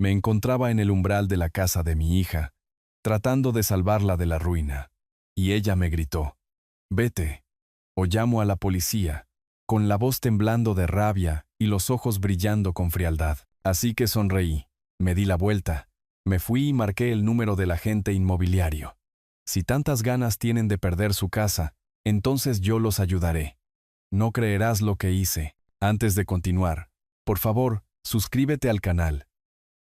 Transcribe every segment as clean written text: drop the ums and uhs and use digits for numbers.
Me encontraba en el umbral de la casa de mi hija, tratando de salvarla de la ruina, y ella me gritó, «Vete, o llamo a la policía», con la voz temblando de rabia y los ojos brillando con frialdad. Así que sonreí, me di la vuelta, me fui y marqué el número del agente inmobiliario. Si tantas ganas tienen de perder su casa, entonces yo los ayudaré. No creerás lo que hice. Antes de continuar, por favor, suscríbete al canal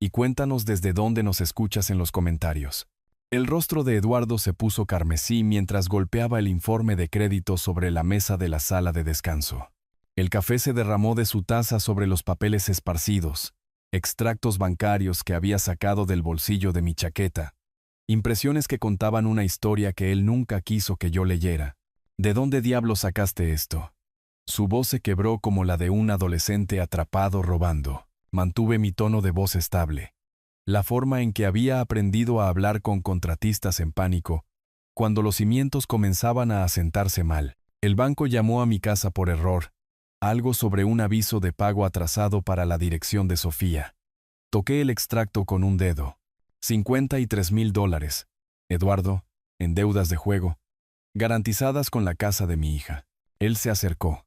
y cuéntanos desde dónde nos escuchas en los comentarios. El rostro de Eduardo se puso carmesí mientras golpeaba el informe de crédito sobre la mesa de la sala de descanso. El café se derramó de su taza sobre los papeles esparcidos, extractos bancarios que había sacado del bolsillo de mi chaqueta, impresiones que contaban una historia que él nunca quiso que yo leyera. ¿De dónde diablos sacaste esto? Su voz se quebró como la de un adolescente atrapado robando. Mantuve mi tono de voz estable, la forma en que había aprendido a hablar con contratistas en pánico, cuando los cimientos comenzaban a asentarse mal. El banco llamó a mi casa por error, algo sobre un aviso de pago atrasado para la dirección de Sofía. Toqué el extracto con un dedo. $53,000, Eduardo, en deudas de juego, garantizadas con la casa de mi hija. Él se acercó,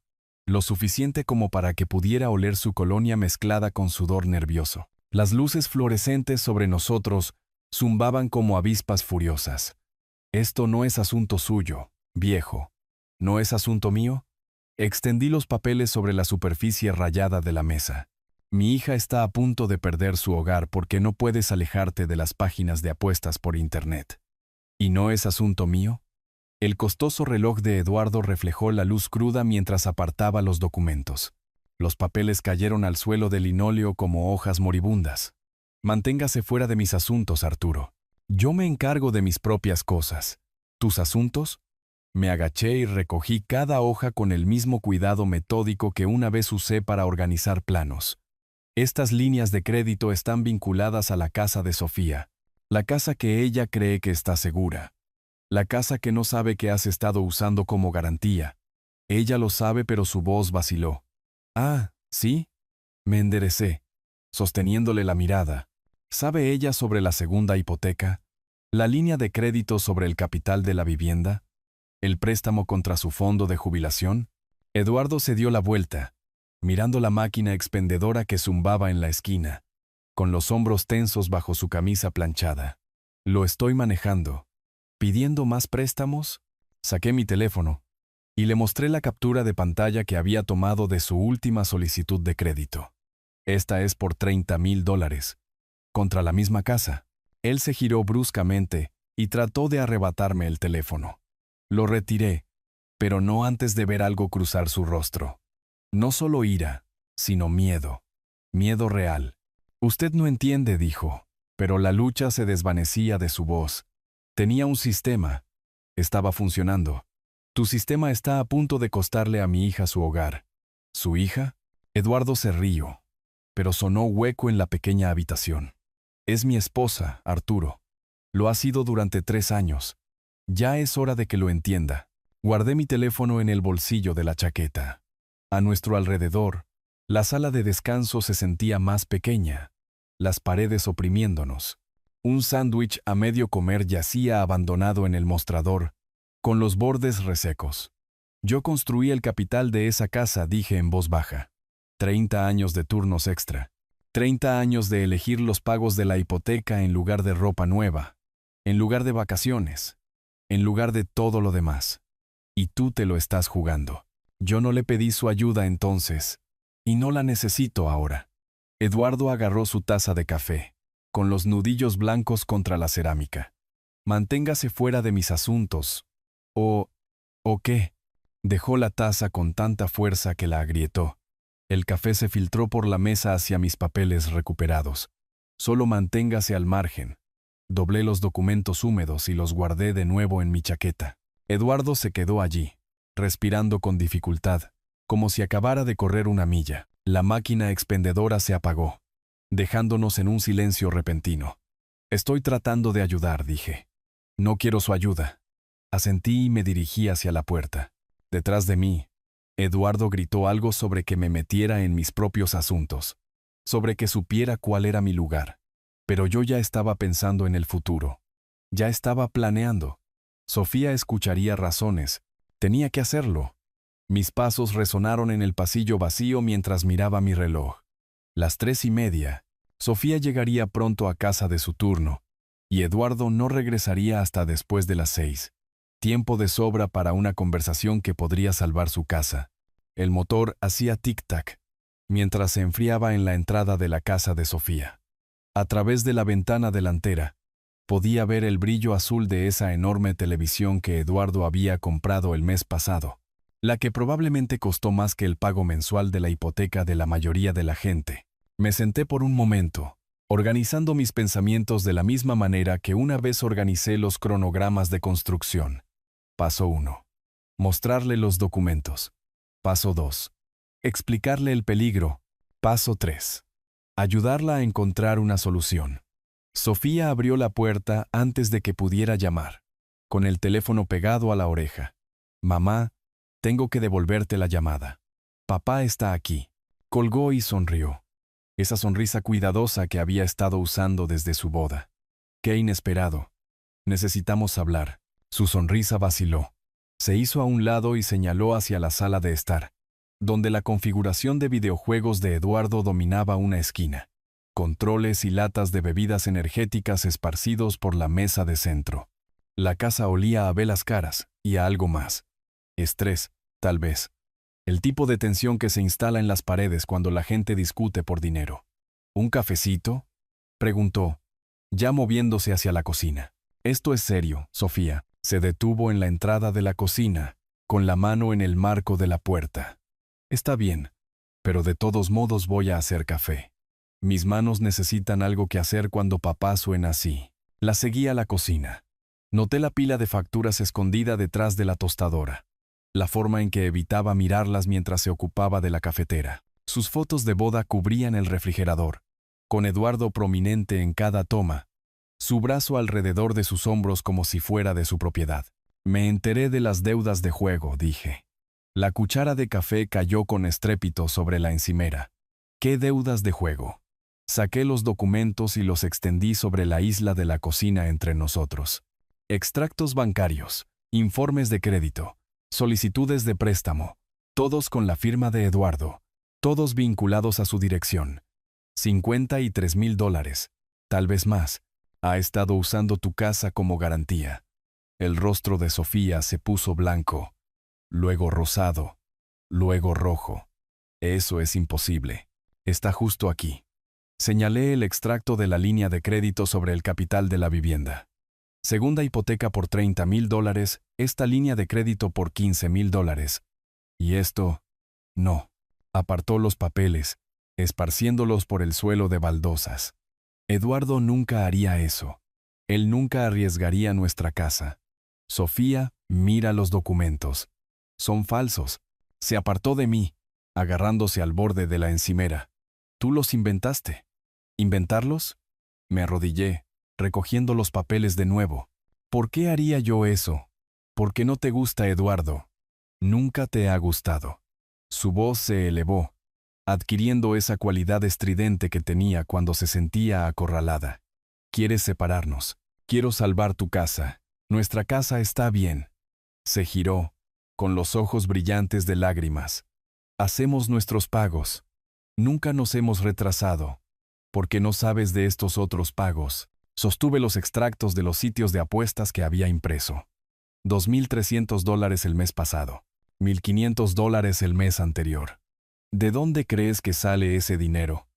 lo suficiente como para que pudiera oler su colonia mezclada con sudor nervioso. Las luces fluorescentes sobre nosotros zumbaban como avispas furiosas. Esto no es asunto suyo, viejo. ¿No es asunto mío? Extendí los papeles sobre la superficie rayada de la mesa. Mi hija está a punto de perder su hogar porque no puedes alejarte de las páginas de apuestas por internet. ¿Y no es asunto mío? El costoso reloj de Eduardo reflejó la luz cruda mientras apartaba los documentos. Los papeles cayeron al suelo de linóleo como hojas moribundas. Manténgase fuera de mis asuntos, Arturo. Yo me encargo de mis propias cosas. ¿Tus asuntos? Me agaché y recogí cada hoja con el mismo cuidado metódico que una vez usé para organizar planos. Estas líneas de crédito están vinculadas a la casa de Sofía, la casa que ella cree que está segura, la casa que no sabe que has estado usando como garantía. Ella lo sabe, pero su voz vaciló. Ah, ¿sí? Me enderecé, sosteniéndole la mirada. ¿Sabe ella sobre la segunda hipoteca? ¿La línea de crédito sobre el capital de la vivienda? ¿El préstamo contra su fondo de jubilación? Eduardo se dio la vuelta, mirando la máquina expendedora que zumbaba en la esquina, con los hombros tensos bajo su camisa planchada. Lo estoy manejando. ¿Pidiendo más préstamos? Saqué mi teléfono y le mostré la captura de pantalla que había tomado de su última solicitud de crédito. Esta es por $30,000, contra la misma casa. Él se giró bruscamente y trató de arrebatarme el teléfono. Lo retiré, pero no antes de ver algo cruzar su rostro. No solo ira, sino miedo. Miedo real. Usted no entiende, dijo, pero la lucha se desvanecía de su voz. Tenía un sistema. Estaba funcionando. Tu sistema está a punto de costarle a mi hija su hogar. ¿Su hija? Eduardo se rió, pero sonó hueco en la pequeña habitación. Es mi esposa, Arturo. Lo ha sido durante 3 años. Ya es hora de que lo entienda. Guardé mi teléfono en el bolsillo de la chaqueta. A nuestro alrededor, la sala de descanso se sentía más pequeña, las paredes oprimiéndonos. Un sándwich a medio comer yacía abandonado en el mostrador, con los bordes resecos. Yo construí el capital de esa casa, dije en voz baja. 30 años de turnos extra. 30 años de elegir los pagos de la hipoteca en lugar de ropa nueva, en lugar de vacaciones, en lugar de todo lo demás. Y tú te lo estás jugando. Yo no le pedí su ayuda entonces, y no la necesito ahora. Eduardo agarró su taza de café, con los nudillos blancos contra la cerámica. Manténgase fuera de mis asuntos. ¿O qué? Dejó la taza con tanta fuerza que la agrietó. El café se filtró por la mesa hacia mis papeles recuperados. Solo manténgase al margen. Doblé los documentos húmedos y los guardé de nuevo en mi chaqueta. Eduardo se quedó allí, respirando con dificultad, como si acabara de correr una milla. La máquina expendedora se apagó, dejándonos en un silencio repentino. Estoy tratando de ayudar, dije. No quiero su ayuda. Asentí y me dirigí hacia la puerta. Detrás de mí, Eduardo gritó algo sobre que me metiera en mis propios asuntos, sobre que supiera cuál era mi lugar. Pero yo ya estaba pensando en el futuro. Ya estaba planeando. Sofía escucharía razones. Tenía que hacerlo. Mis pasos resonaron en el pasillo vacío mientras miraba mi reloj. Las 3:30. Sofía llegaría pronto a casa de su turno, y Eduardo no regresaría hasta después de las 6. Tiempo de sobra para una conversación que podría salvar su casa. El motor hacía tic-tac, mientras se enfriaba en la entrada de la casa de Sofía. A través de la ventana delantera, podía ver el brillo azul de esa enorme televisión que Eduardo había comprado el mes pasado, la que probablemente costó más que el pago mensual de la hipoteca de la mayoría de la gente. Me senté por un momento, organizando mis pensamientos de la misma manera que una vez organicé los cronogramas de construcción. Paso 1. Mostrarle los documentos. Paso 2. Explicarle el peligro. Paso 3. Ayudarla a encontrar una solución. Sofía abrió la puerta antes de que pudiera llamar, con el teléfono pegado a la oreja. «Mamá, tengo que devolverte la llamada. Papá está aquí». Colgó y sonrió. Esa sonrisa cuidadosa que había estado usando desde su boda. Qué inesperado. Necesitamos hablar. Su sonrisa vaciló. Se hizo a un lado y señaló hacia la sala de estar, donde la configuración de videojuegos de Eduardo dominaba una esquina. Controles y latas de bebidas energéticas esparcidos por la mesa de centro. La casa olía a velas caras y a algo más. Estrés, tal vez. El tipo de tensión que se instala en las paredes cuando la gente discute por dinero. ¿Un cafecito?, preguntó, ya moviéndose hacia la cocina. Esto es serio, Sofía. Se detuvo en la entrada de la cocina, con la mano en el marco de la puerta. Está bien, pero de todos modos voy a hacer café. Mis manos necesitan algo que hacer cuando papá suena así. La seguí a la cocina. Noté la pila de facturas escondida detrás de la tostadora. La forma en que evitaba mirarlas mientras se ocupaba de la cafetera. Sus fotos de boda cubrían el refrigerador, con Eduardo prominente en cada toma, su brazo alrededor de sus hombros como si fuera de su propiedad. Me enteré de las deudas de juego, dije. La cuchara de café cayó con estrépito sobre la encimera. ¿Qué deudas de juego? Saqué los documentos y los extendí sobre la isla de la cocina entre nosotros. Extractos bancarios, informes de crédito, solicitudes de préstamo, todos con la firma de Eduardo, todos vinculados a su dirección. $53,000, tal vez más. Ha estado usando tu casa como garantía. El rostro de Sofía se puso blanco, luego rosado, luego rojo. Eso es imposible. Está justo aquí. Señalé el extracto de la línea de crédito sobre el capital de la vivienda. Segunda hipoteca por $30,000, esta línea de crédito por $15,000. Y esto, no. Apartó los papeles, esparciéndolos por el suelo de baldosas. Eduardo nunca haría eso. Él nunca arriesgaría nuestra casa. Sofía, mira los documentos. Son falsos. Se apartó de mí, agarrándose al borde de la encimera. Tú los inventaste. ¿Inventarlos? Me arrodillé, recogiendo los papeles de nuevo. ¿Por qué haría yo eso? Porque no te gusta Eduardo. Nunca te ha gustado. Su voz se elevó, adquiriendo esa cualidad estridente que tenía cuando se sentía acorralada. Quieres separarnos. Quiero salvar tu casa. Nuestra casa está bien. Se giró, con los ojos brillantes de lágrimas. Hacemos nuestros pagos. Nunca nos hemos retrasado. ¿Por qué no sabes de estos otros pagos? Sostuve los extractos de los sitios de apuestas que había impreso. $2,300 el mes pasado. $1,500 el mes anterior. ¿De dónde crees que sale ese dinero?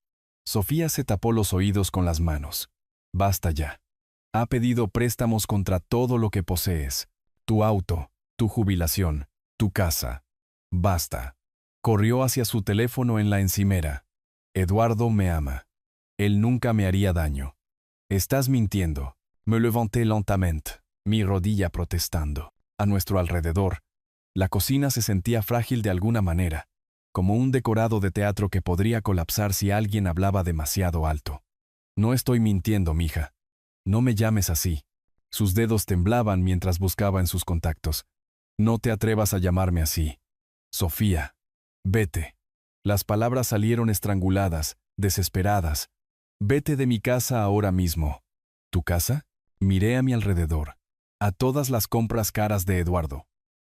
Sofía se tapó los oídos con las manos. Basta ya. Ha pedido préstamos contra todo lo que posees. Tu auto, tu jubilación, tu casa. Basta. Corrió hacia su teléfono en la encimera. Eduardo me ama. Él nunca me haría daño. Estás mintiendo. Me levanté lentamente, mi rodilla protestando. A nuestro alrededor, la cocina se sentía frágil de alguna manera, como un decorado de teatro que podría colapsar si alguien hablaba demasiado alto. No estoy mintiendo, mija. No me llames así. Sus dedos temblaban mientras buscaba en sus contactos. No te atrevas a llamarme así. Sofía, vete. Las palabras salieron estranguladas, desesperadas. Vete de mi casa ahora mismo. ¿Tu casa? Miré a mi alrededor, a todas las compras caras de Eduardo,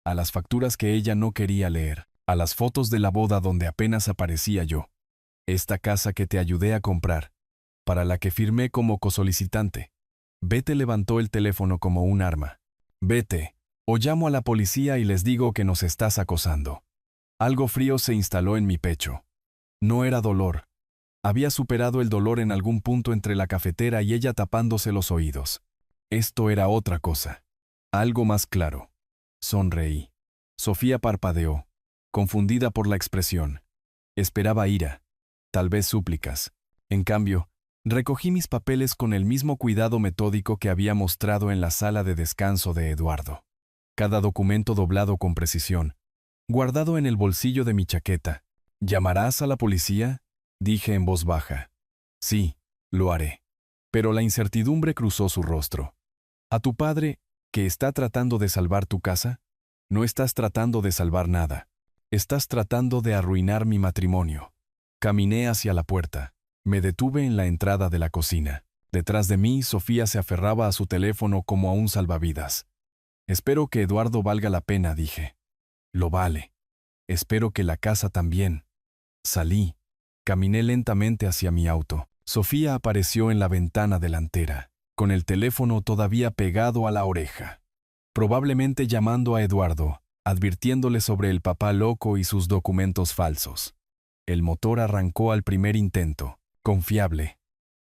a las facturas que ella no quería leer, a las fotos de la boda donde apenas aparecía yo. Esta casa que te ayudé a comprar, para la que firmé como cosolicitante. Vete levantó el teléfono como un arma. Vete, o llamo a la policía y les digo que nos estás acosando. Algo frío se instaló en mi pecho. No era dolor. Había superado el dolor en algún punto entre la cafetera y ella tapándose los oídos. Esto era otra cosa. Algo más claro. Sonreí. Sofía parpadeó, confundida por la expresión. Esperaba ira, tal vez súplicas. En cambio, recogí mis papeles con el mismo cuidado metódico que había mostrado en la sala de descanso de Eduardo. Cada documento doblado con precisión, guardado en el bolsillo de mi chaqueta. ¿Llamarás a la policía?, dije en voz baja. Sí, lo haré. Pero la incertidumbre cruzó su rostro. ¿A tu padre, que está tratando de salvar tu casa? No estás tratando de salvar nada. Estás tratando de arruinar mi matrimonio. Caminé hacia la puerta. Me detuve en la entrada de la cocina. Detrás de mí, Sofía se aferraba a su teléfono como a un salvavidas. Espero que Eduardo valga la pena, dije. Lo vale. Espero que la casa también. Salí. Caminé lentamente hacia mi auto. Sofía apareció en la ventana delantera, con el teléfono todavía pegado a la oreja. Probablemente llamando a Eduardo, advirtiéndole sobre el papá loco y sus documentos falsos. El motor arrancó al primer intento, confiable,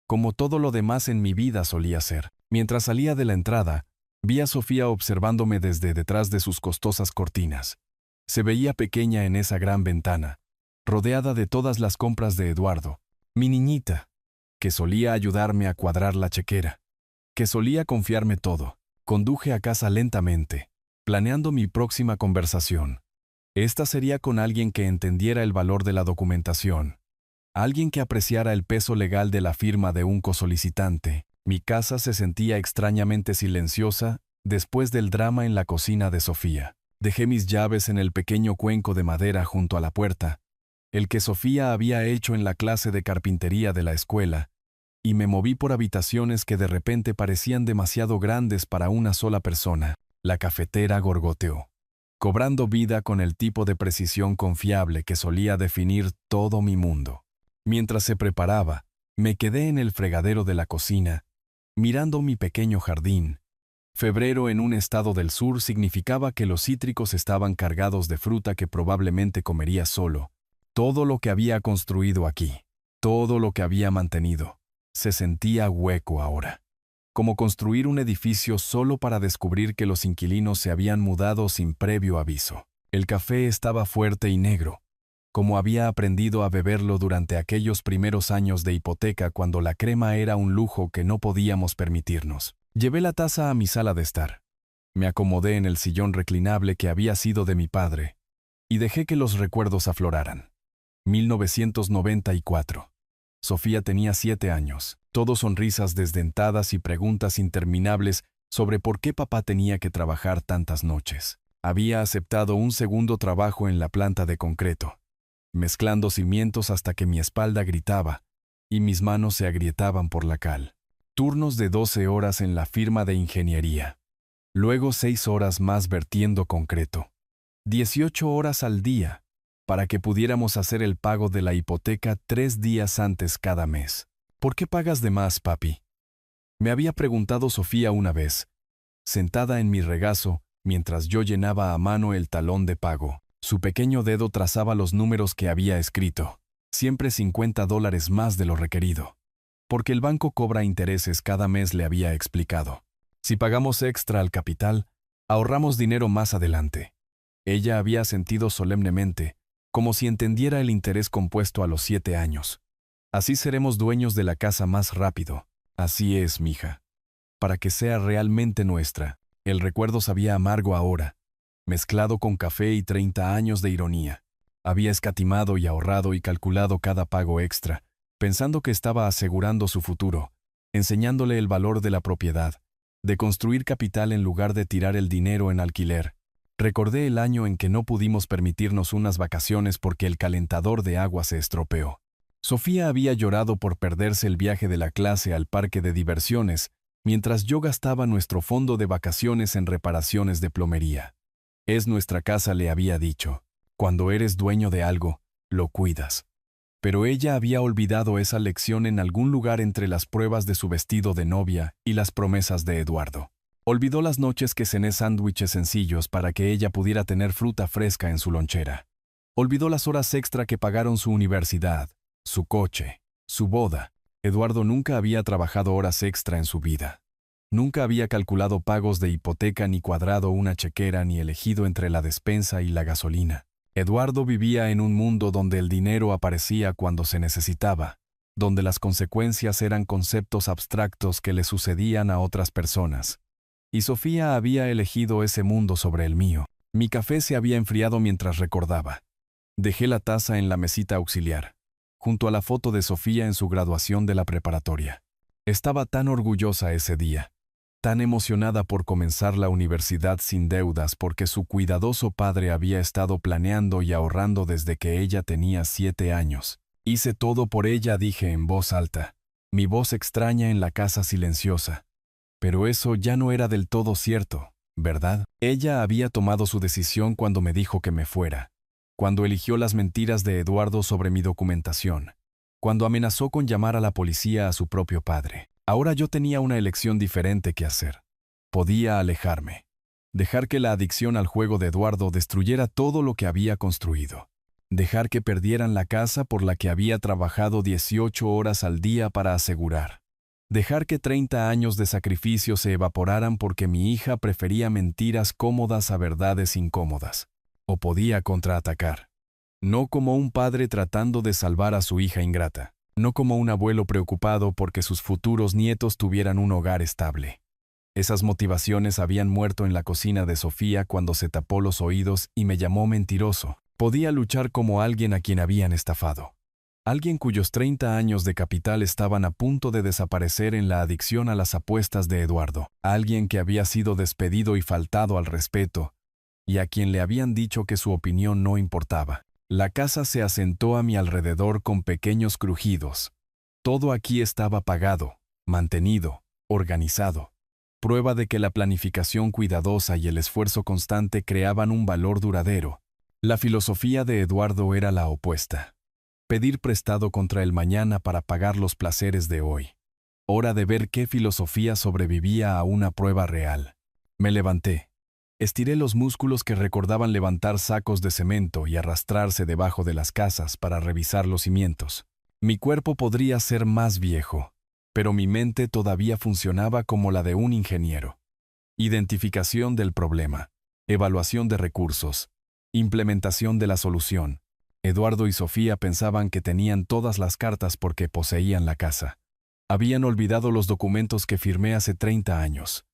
como todo lo demás en mi vida solía ser. Mientras salía de la entrada, vi a Sofía observándome desde detrás de sus costosas cortinas. Se veía pequeña en esa gran ventana, rodeada de todas las compras de Eduardo, mi niñita, que solía ayudarme a cuadrar la chequera, que solía confiarme todo. Conduje a casa lentamente, planeando mi próxima conversación. Esta sería con alguien que entendiera el valor de la documentación, alguien que apreciara el peso legal de la firma de un cosolicitante. Mi casa se sentía extrañamente silenciosa después del drama en la cocina de Sofía. Dejé mis llaves en el pequeño cuenco de madera junto a la puerta, el que Sofía había hecho en la clase de carpintería de la escuela, y me moví por habitaciones que de repente parecían demasiado grandes para una sola persona. La cafetera gorgoteó, cobrando vida con el tipo de precisión confiable que solía definir todo mi mundo. Mientras se preparaba, me quedé en el fregadero de la cocina, mirando mi pequeño jardín. Febrero en un estado del sur significaba que los cítricos estaban cargados de fruta que probablemente comería solo. Todo lo que había construido aquí, todo lo que había mantenido, se sentía hueco ahora. Como construir un edificio solo para descubrir que los inquilinos se habían mudado sin previo aviso. El café estaba fuerte y negro, como había aprendido a beberlo durante aquellos primeros años de hipoteca cuando la crema era un lujo que no podíamos permitirnos. Llevé la taza a mi sala de estar. Me acomodé en el sillón reclinable que había sido de mi padre y dejé que los recuerdos afloraran. 1994. Sofía tenía 7 años, todo sonrisas desdentadas y preguntas interminables sobre por qué papá tenía que trabajar tantas noches. Había aceptado un segundo trabajo en la planta de concreto, mezclando cimientos hasta que mi espalda gritaba y mis manos se agrietaban por la cal. Turnos de 12 horas en la firma de ingeniería. Luego 6 horas más vertiendo concreto. 18 horas al día, para que pudiéramos hacer el pago de la hipoteca 3 días antes cada mes. ¿Por qué pagas de más, papi?, me había preguntado Sofía una vez, sentada en mi regazo, mientras yo llenaba a mano el talón de pago. Su pequeño dedo trazaba los números que había escrito, siempre $50 más de lo requerido. Porque el banco cobra intereses cada mes, le había explicado. Si pagamos extra al capital, ahorramos dinero más adelante. Ella había sentido solemnemente, como si entendiera el interés compuesto a los 7 años. Así seremos dueños de la casa más rápido. Así es, mija. Para que sea realmente nuestra. El recuerdo sabía amargo ahora, mezclado con café y 30 años de ironía. Había escatimado y ahorrado y calculado cada pago extra, pensando que estaba asegurando su futuro, enseñándole el valor de la propiedad, de construir capital en lugar de tirar el dinero en alquiler. Recordé el año en que no pudimos permitirnos unas vacaciones porque el calentador de agua se estropeó. Sofía había llorado por perderse el viaje de la clase al parque de diversiones, mientras yo gastaba nuestro fondo de vacaciones en reparaciones de plomería. Es nuestra casa, le había dicho. Cuando eres dueño de algo, lo cuidas. Pero ella había olvidado esa lección en algún lugar entre las pruebas de su vestido de novia y las promesas de Eduardo. Olvidó las noches que cené sándwiches sencillos para que ella pudiera tener fruta fresca en su lonchera. Olvidó las horas extra que pagaron su universidad, su coche, su boda. Eduardo nunca había trabajado horas extra en su vida. Nunca había calculado pagos de hipoteca, ni cuadrado una chequera, ni elegido entre la despensa y la gasolina. Eduardo vivía en un mundo donde el dinero aparecía cuando se necesitaba, donde las consecuencias eran conceptos abstractos que le sucedían a otras personas. Y Sofía había elegido ese mundo sobre el mío. Mi café se había enfriado mientras recordaba. Dejé la taza en la mesita auxiliar, junto a la foto de Sofía en su graduación de la preparatoria. Estaba tan orgullosa ese día, tan emocionada por comenzar la universidad sin deudas porque su cuidadoso padre había estado planeando y ahorrando desde que ella tenía 7 años. Hice todo por ella, dije en voz alta, mi voz extraña en la casa silenciosa. Pero eso ya no era del todo cierto, ¿verdad? Ella había tomado su decisión cuando me dijo que me fuera, cuando eligió las mentiras de Eduardo sobre mi documentación, cuando amenazó con llamar a la policía a su propio padre. Ahora yo tenía una elección diferente que hacer. Podía alejarme, dejar que la adicción al juego de Eduardo destruyera todo lo que había construido, dejar que perdieran la casa por la que había trabajado 18 horas al día para asegurar, dejar que 30 años de sacrificio se evaporaran porque mi hija prefería mentiras cómodas a verdades incómodas. O podía contraatacar, no como un padre tratando de salvar a su hija ingrata, no como un abuelo preocupado porque sus futuros nietos tuvieran un hogar estable. Esas motivaciones habían muerto en la cocina de Sofía cuando se tapó los oídos y me llamó mentiroso. Podía luchar como alguien a quien habían estafado. Alguien cuyos 30 años de capital estaban a punto de desaparecer en la adicción a las apuestas de Eduardo. Alguien que había sido despedido y faltado al respeto, y a quien le habían dicho que su opinión no importaba. La casa se asentó a mi alrededor con pequeños crujidos. Todo aquí estaba pagado, mantenido, organizado. Prueba de que la planificación cuidadosa y el esfuerzo constante creaban un valor duradero. La filosofía de Eduardo era la opuesta. Pedir prestado contra el mañana para pagar los placeres de hoy. Hora de ver qué filosofía sobrevivía a una prueba real. Me levanté. Estiré los músculos que recordaban levantar sacos de cemento y arrastrarse debajo de las casas para revisar los cimientos. Mi cuerpo podría ser más viejo, pero mi mente todavía funcionaba como la de un ingeniero. Identificación del problema, evaluación de recursos, implementación de la solución. Eduardo y Sofía pensaban que tenían todas las cartas porque poseían la casa. Habían olvidado los documentos que firmé hace 30 años.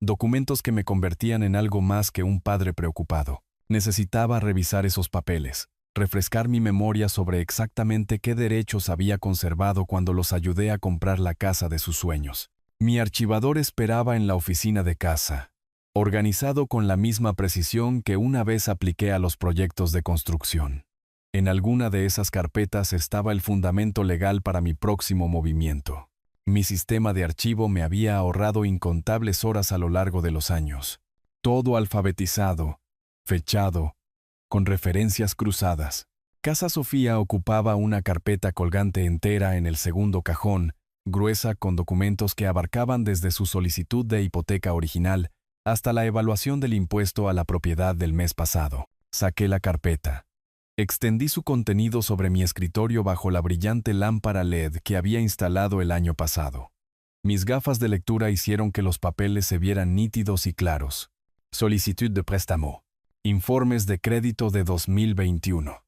Documentos que me convertían en algo más que un padre preocupado. Necesitaba revisar esos papeles, refrescar mi memoria sobre exactamente qué derechos había conservado cuando los ayudé a comprar la casa de sus sueños. Mi archivador esperaba en la oficina de casa, organizado con la misma precisión que una vez apliqué a los proyectos de construcción. En alguna de esas carpetas estaba el fundamento legal para mi próximo movimiento. Mi sistema de archivo me había ahorrado incontables horas a lo largo de los años. Todo alfabetizado, fechado, con referencias cruzadas. Casa Sofía ocupaba una carpeta colgante entera en el segundo cajón, gruesa con documentos que abarcaban desde su solicitud de hipoteca original hasta la evaluación del impuesto a la propiedad del mes pasado. Saqué la carpeta. Extendí su contenido sobre mi escritorio bajo la brillante lámpara LED que había instalado el año pasado. Mis gafas de lectura hicieron que los papeles se vieran nítidos y claros. Solicitud de préstamo. Informes de crédito de 2021.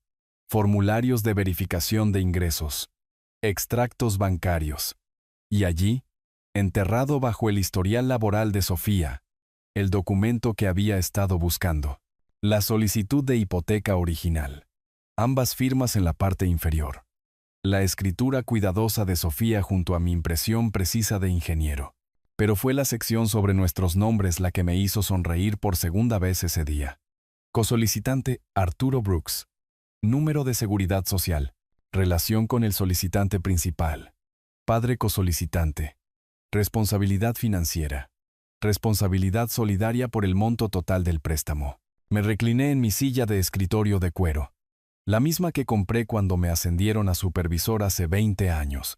Formularios de verificación de ingresos. Extractos bancarios. Y allí, enterrado bajo el historial laboral de Sofía, el documento que había estado buscando. La solicitud de hipoteca original. Ambas firmas en la parte inferior. La escritura cuidadosa de Sofía junto a mi impresión precisa de ingeniero. Pero fue la sección sobre nuestros nombres la que me hizo sonreír por segunda vez ese día. Cosolicitante Arturo Brooks. Número de seguridad social Relación con el solicitante principal. Padre cosolicitante. Responsabilidad financiera. Responsabilidad solidaria por el monto total del préstamo. Me recliné en mi silla de escritorio de cuero, la misma que compré cuando me ascendieron a supervisor hace 20 años.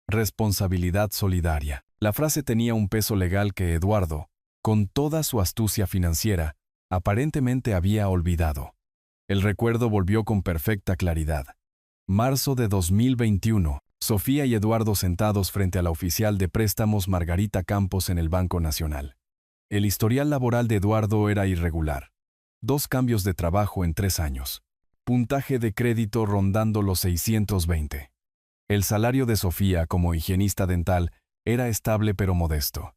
Responsabilidad solidaria. La frase tenía un peso legal que Eduardo, con toda su astucia financiera, aparentemente había olvidado. El recuerdo volvió con perfecta claridad. Marzo de 2021. Sofía y Eduardo sentados frente a la oficial de préstamos Margarita Campos en el Banco Nacional. El historial laboral de Eduardo era irregular. 2 cambios de trabajo en 3 años. Puntaje de crédito rondando los 620. El salario de Sofía como higienista dental era estable pero modesto.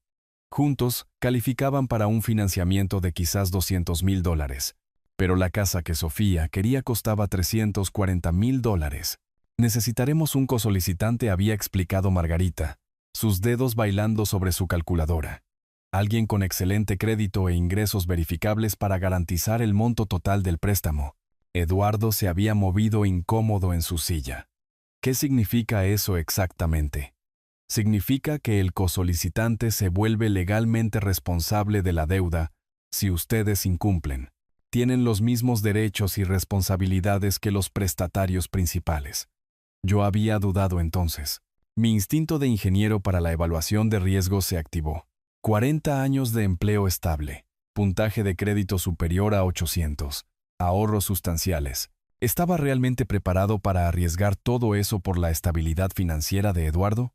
Juntos, calificaban para un financiamiento de quizás $200,000, pero la casa que Sofía quería costaba $340,000. Necesitaremos un cosolicitante, había explicado Margarita, sus dedos bailando sobre su calculadora. Alguien con excelente crédito e ingresos verificables para garantizar el monto total del préstamo. Eduardo se había movido incómodo en su silla. ¿Qué significa eso exactamente? Significa que el cosolicitante se vuelve legalmente responsable de la deuda si ustedes incumplen. Tienen los mismos derechos y responsabilidades que los prestatarios principales. Yo había dudado entonces. Mi instinto de ingeniero para la evaluación de riesgos se activó. 40 años de empleo estable, puntaje de crédito superior a 800, ahorros sustanciales. ¿Estaba realmente preparado para arriesgar todo eso por la estabilidad financiera de Eduardo?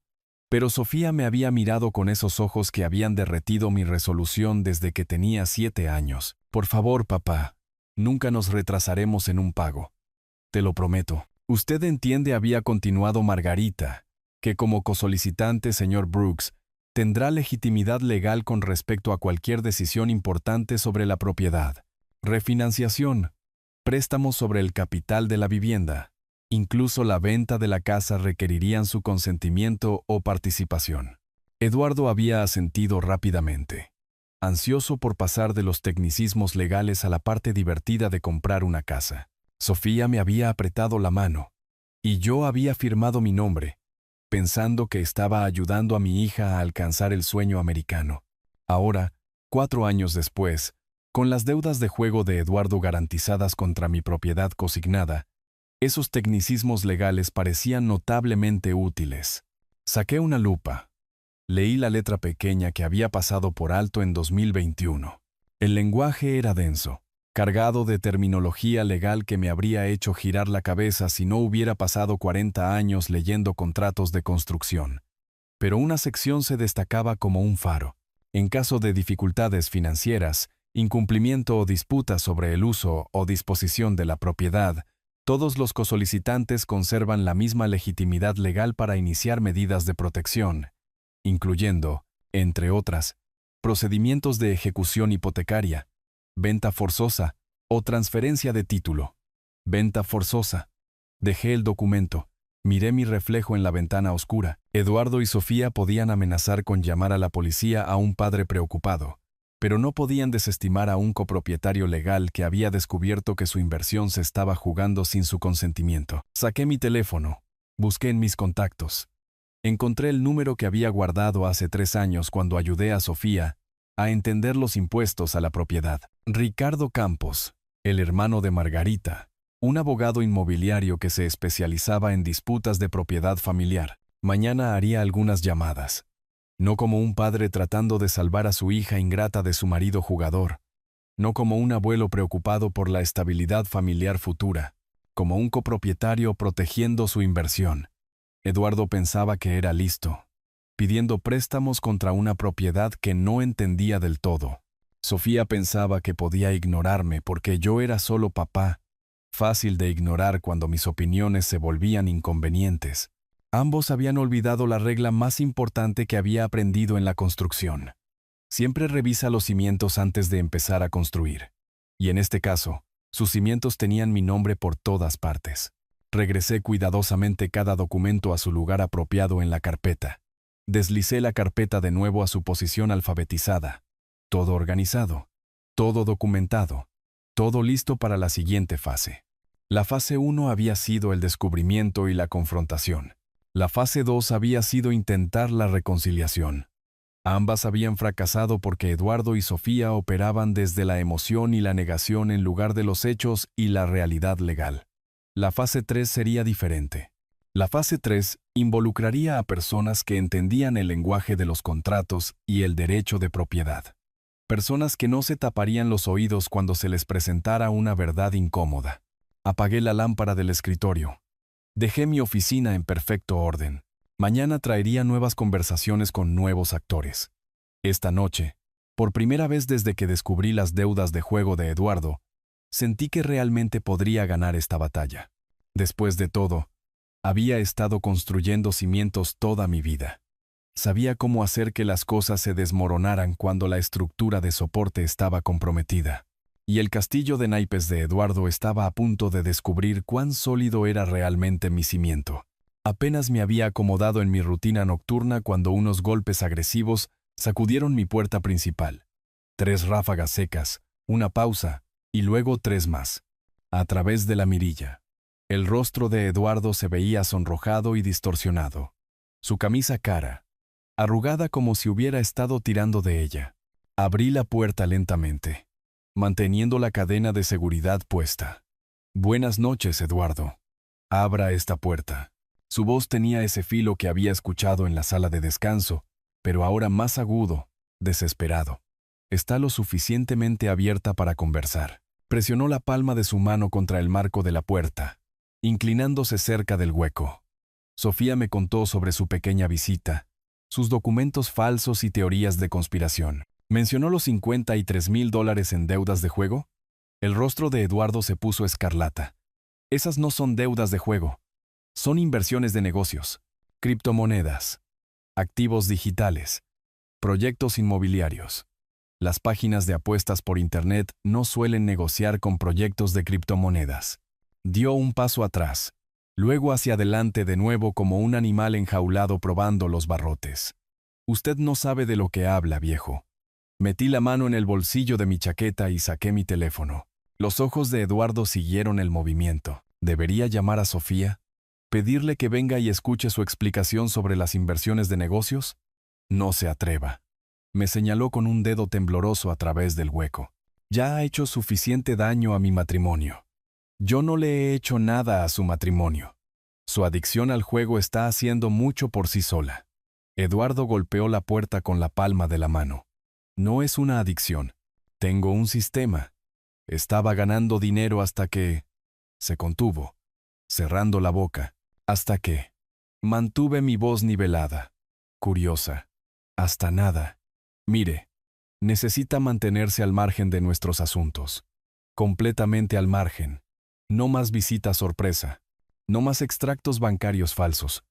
Pero Sofía me había mirado con esos ojos que habían derretido mi resolución desde que tenía 7 años. Por favor, papá, nunca nos retrasaremos en un pago. Te lo prometo. Usted entiende, había continuado Margarita, que como cosolicitante, señor Brooks, tendrá legitimidad legal con respecto a cualquier decisión importante sobre la propiedad, refinanciación, préstamos sobre el capital de la vivienda. Incluso la venta de la casa requerirían su consentimiento o participación. Eduardo había asentido rápidamente, ansioso por pasar de los tecnicismos legales a la parte divertida de comprar una casa. Sofía me había apretado la mano, y yo había firmado mi nombre, pensando que estaba ayudando a mi hija a alcanzar el sueño americano. Ahora, 4 años después, con las deudas de juego de Eduardo garantizadas contra mi propiedad consignada, esos tecnicismos legales parecían notablemente útiles. Saqué una lupa. Leí la letra pequeña que había pasado por alto en 2021. El lenguaje era denso, cargado de terminología legal que me habría hecho girar la cabeza si no hubiera pasado 40 años leyendo contratos de construcción. Pero una sección se destacaba como un faro. En caso de dificultades financieras, incumplimiento o disputa sobre el uso o disposición de la propiedad, todos los cosolicitantes conservan la misma legitimidad legal para iniciar medidas de protección, incluyendo, entre otras, procedimientos de ejecución hipotecaria, venta forzosa o transferencia de título. Venta forzosa. Dejé el documento. Miré mi reflejo en la ventana oscura. Eduardo y Sofía podían amenazar con llamar a la policía a un padre preocupado, pero no podían desestimar a un copropietario legal que había descubierto que su inversión se estaba jugando sin su consentimiento. Saqué mi teléfono. Busqué en mis contactos. Encontré el número que había guardado hace 3 años cuando ayudé a Sofía a entender los impuestos a la propiedad. Ricardo Campos, el hermano de Margarita, un abogado inmobiliario que se especializaba en disputas de propiedad familiar. Mañana haría algunas llamadas. No como un padre tratando de salvar a su hija ingrata de su marido jugador, no como un abuelo preocupado por la estabilidad familiar futura, como un copropietario protegiendo su inversión. Eduardo pensaba que era listo, pidiendo préstamos contra una propiedad que no entendía del todo. Sofía pensaba que podía ignorarme porque yo era solo papá, fácil de ignorar cuando mis opiniones se volvían inconvenientes. Ambos habían olvidado la regla más importante que había aprendido en la construcción. Siempre revisa los cimientos antes de empezar a construir. Y en este caso, sus cimientos tenían mi nombre por todas partes. Regresé cuidadosamente cada documento a su lugar apropiado en la carpeta. Deslicé la carpeta de nuevo a su posición alfabetizada. Todo organizado, todo documentado, todo listo para la siguiente fase. La fase 1 había sido el descubrimiento y la confrontación. La fase 2 había sido intentar la reconciliación. Ambas habían fracasado porque Eduardo y Sofía operaban desde la emoción y la negación en lugar de los hechos y la realidad legal. La fase 3 sería diferente. La fase 3 involucraría a personas que entendían el lenguaje de los contratos y el derecho de propiedad. Personas que no se taparían los oídos cuando se les presentara una verdad incómoda. Apagué la lámpara del escritorio. Dejé mi oficina en perfecto orden. Mañana traería nuevas conversaciones con nuevos actores. Esta noche, por primera vez desde que descubrí las deudas de juego de Eduardo, sentí que realmente podría ganar esta batalla. Después de todo, había estado construyendo cimientos toda mi vida. Sabía cómo hacer que las cosas se desmoronaran cuando la estructura de soporte estaba comprometida. Y el castillo de naipes de Eduardo estaba a punto de descubrir cuán sólido era realmente mi cimiento. Apenas me había acomodado en mi rutina nocturna cuando unos golpes agresivos sacudieron mi puerta principal. 3 ráfagas secas, una pausa, y luego 3 más. A través de la mirilla. El rostro de Eduardo se veía sonrojado y distorsionado. Su camisa cara, arrugada como si hubiera estado tirando de ella. Abrí la puerta lentamente, manteniendo la cadena de seguridad puesta. «Buenas noches, Eduardo. Abra esta puerta». Su voz tenía ese filo que había escuchado en la sala de descanso, pero ahora más agudo, desesperado. «Está lo suficientemente abierta para conversar». Presionó la palma de su mano contra el marco de la puerta, inclinándose cerca del hueco. Sofía me contó sobre su pequeña visita, sus documentos falsos y teorías de conspiración. ¿Mencionó los $53,000 en deudas de juego? El rostro de Eduardo se puso escarlata. Esas no son deudas de juego. Son inversiones de negocios, criptomonedas, activos digitales, proyectos inmobiliarios. Las páginas de apuestas por Internet no suelen negociar con proyectos de criptomonedas. Dio un paso atrás, luego hacia adelante de nuevo como un animal enjaulado probando los barrotes. Usted no sabe de lo que habla, viejo. Metí la mano en el bolsillo de mi chaqueta y saqué mi teléfono. Los ojos de Eduardo siguieron el movimiento. ¿Debería llamar a Sofía? ¿Pedirle que venga y escuche su explicación sobre las inversiones de negocios? No se atreva. Me señaló con un dedo tembloroso a través del hueco. Ya ha hecho suficiente daño a mi matrimonio. Yo no le he hecho nada a su matrimonio. Su adicción al juego está haciendo mucho por sí sola. Eduardo golpeó la puerta con la palma de la mano. No es una adicción. Tengo un sistema. Estaba ganando dinero hasta que... Se contuvo, cerrando la boca. Hasta que... Mantuve mi voz nivelada. Curiosa. Hasta nada. Mire, necesita mantenerse al margen de nuestros asuntos. Completamente al margen. No más visitas sorpresa. No más extractos bancarios falsos.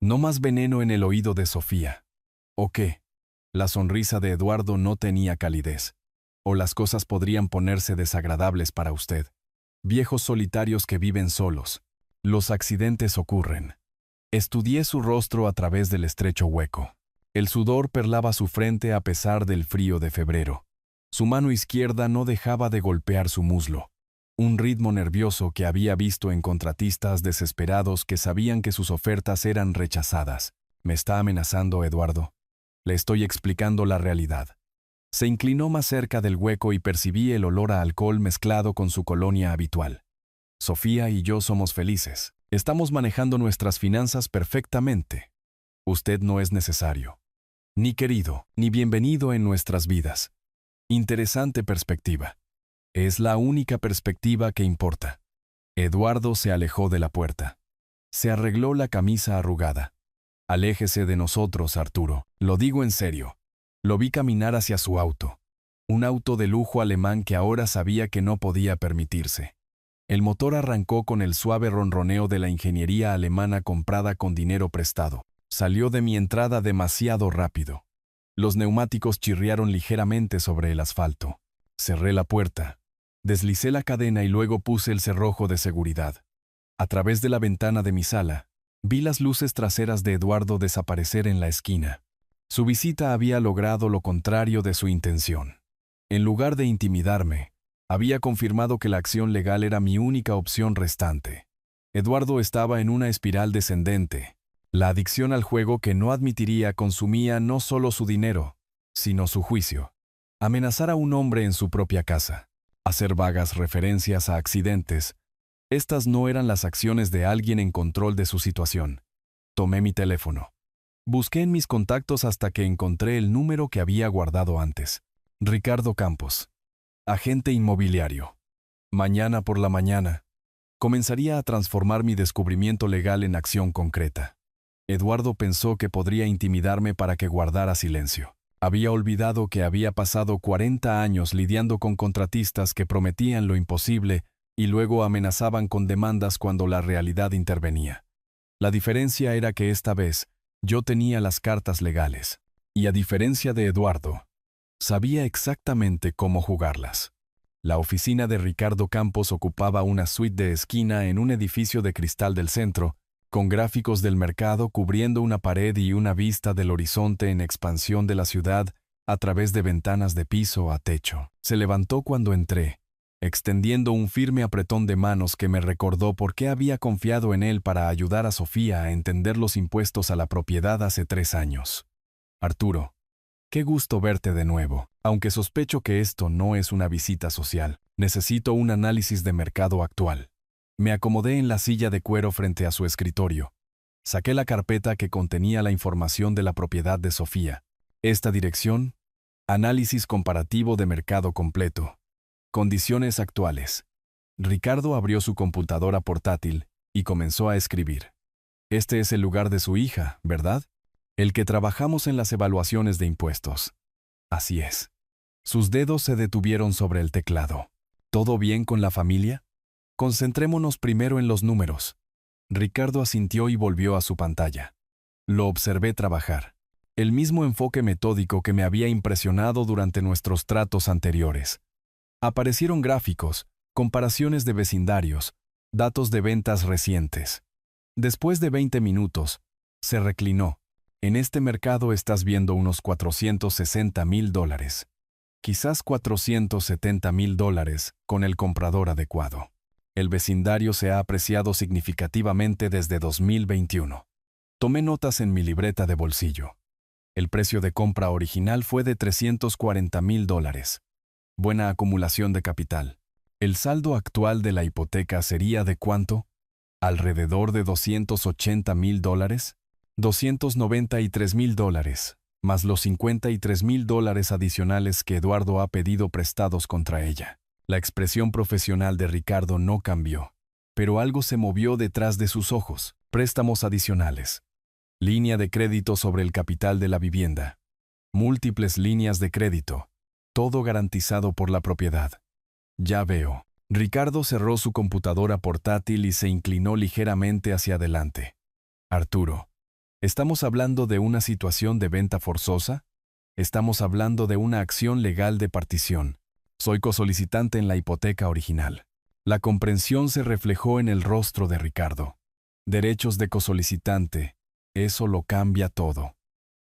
No más veneno en el oído de Sofía. ¿O qué? La sonrisa de Eduardo no tenía calidez. O las cosas podrían ponerse desagradables para usted. Viejos solitarios que viven solos. Los accidentes ocurren. Estudié su rostro a través del estrecho hueco. El sudor perlaba su frente a pesar del frío de febrero. Su mano izquierda no dejaba de golpear su muslo. Un ritmo nervioso que había visto en contratistas desesperados que sabían que sus ofertas eran rechazadas. ¿Me está amenazando, Eduardo? Le estoy explicando la realidad. Se inclinó más cerca del hueco y percibí el olor a alcohol mezclado con su colonia habitual. Sofía y yo somos felices. Estamos manejando nuestras finanzas perfectamente. Usted no es necesario, ni querido, ni bienvenido en nuestras vidas. Interesante perspectiva. Es la única perspectiva que importa. Eduardo se alejó de la puerta. Se arregló la camisa arrugada. Aléjese de nosotros, Arturo. Lo digo en serio. Lo vi caminar hacia su auto. Un auto de lujo alemán que ahora sabía que no podía permitirse. El motor arrancó con el suave ronroneo de la ingeniería alemana comprada con dinero prestado. Salió de mi entrada demasiado rápido. Los neumáticos chirriaron ligeramente sobre el asfalto. Cerré la puerta. Deslicé la cadena y luego puse el cerrojo de seguridad. A través de la ventana de mi sala, vi las luces traseras de Eduardo desaparecer en la esquina. Su visita había logrado lo contrario de su intención. En lugar de intimidarme, Había confirmado que la acción legal era mi única opción restante. Eduardo estaba en una espiral descendente. La adicción al juego que no admitiría consumía no solo su dinero, sino su juicio. Amenazar a un hombre en su propia casa. Hacer vagas referencias a accidentes. Estas no eran las acciones de alguien en control de su situación. Tomé mi teléfono. Busqué en mis contactos hasta que encontré el número que había guardado antes. Ricardo Campos, agente inmobiliario. Mañana por la mañana, comenzaría a transformar mi descubrimiento legal en acción concreta. Eduardo pensó que podría intimidarme para que guardara silencio. Había olvidado que había pasado 40 años lidiando con contratistas que prometían lo imposible y luego amenazaban con demandas cuando la realidad intervenía. La diferencia era que esta vez yo tenía las cartas legales, y a diferencia de Eduardo, sabía exactamente cómo jugarlas. La oficina de Ricardo Campos ocupaba una suite de esquina en un edificio de cristal del centro, con gráficos del mercado cubriendo una pared y una vista del horizonte en expansión de la ciudad a través de ventanas de piso a techo. Se levantó cuando entré, extendiendo un firme apretón de manos que me recordó por qué había confiado en él para ayudar a Sofía a entender los impuestos a la propiedad hace 3 años. Arturo, qué gusto verte de nuevo. Aunque sospecho que esto no es una visita social, necesito un análisis de mercado actual. Me acomodé en la silla de cuero frente a su escritorio. Saqué la carpeta que contenía la información de la propiedad de Sofía. Esta dirección, análisis comparativo de mercado completo. Condiciones actuales. Ricardo abrió su computadora portátil y comenzó a escribir. Este es el lugar de su hija, ¿verdad? El que trabajamos en las evaluaciones de impuestos. Así es. Sus dedos se detuvieron sobre el teclado. ¿Todo bien con la familia? Concentrémonos primero en los números. Ricardo asintió y volvió a su pantalla. Lo observé trabajar. El mismo enfoque metódico que me había impresionado durante nuestros tratos anteriores. Aparecieron gráficos, comparaciones de vecindarios, datos de ventas recientes. Después de 20 minutos, se reclinó. En este mercado estás viendo unos $460,000. Quizás $470,000 con el comprador adecuado. El vecindario se ha apreciado significativamente desde 2021. Tomé notas en mi libreta de bolsillo. El precio de compra original fue de $340,000. Buena acumulación de capital. ¿El saldo actual de la hipoteca sería de cuánto? ¿Alrededor de $280,000? $293,000, más los $53,000 adicionales que Eduardo ha pedido prestados contra ella. La expresión profesional de Ricardo no cambió, pero algo se movió detrás de sus ojos. Préstamos adicionales. Línea de crédito sobre el capital de la vivienda. Múltiples líneas de crédito. Todo garantizado por la propiedad. Ya veo. Ricardo cerró su computadora portátil y se inclinó ligeramente hacia adelante. Arturo, ¿estamos hablando de una situación de venta forzosa? Estamos hablando de una acción legal de partición. Soy cosolicitante en la hipoteca original. La comprensión se reflejó en el rostro de Ricardo. Derechos de cosolicitante. Eso lo cambia todo.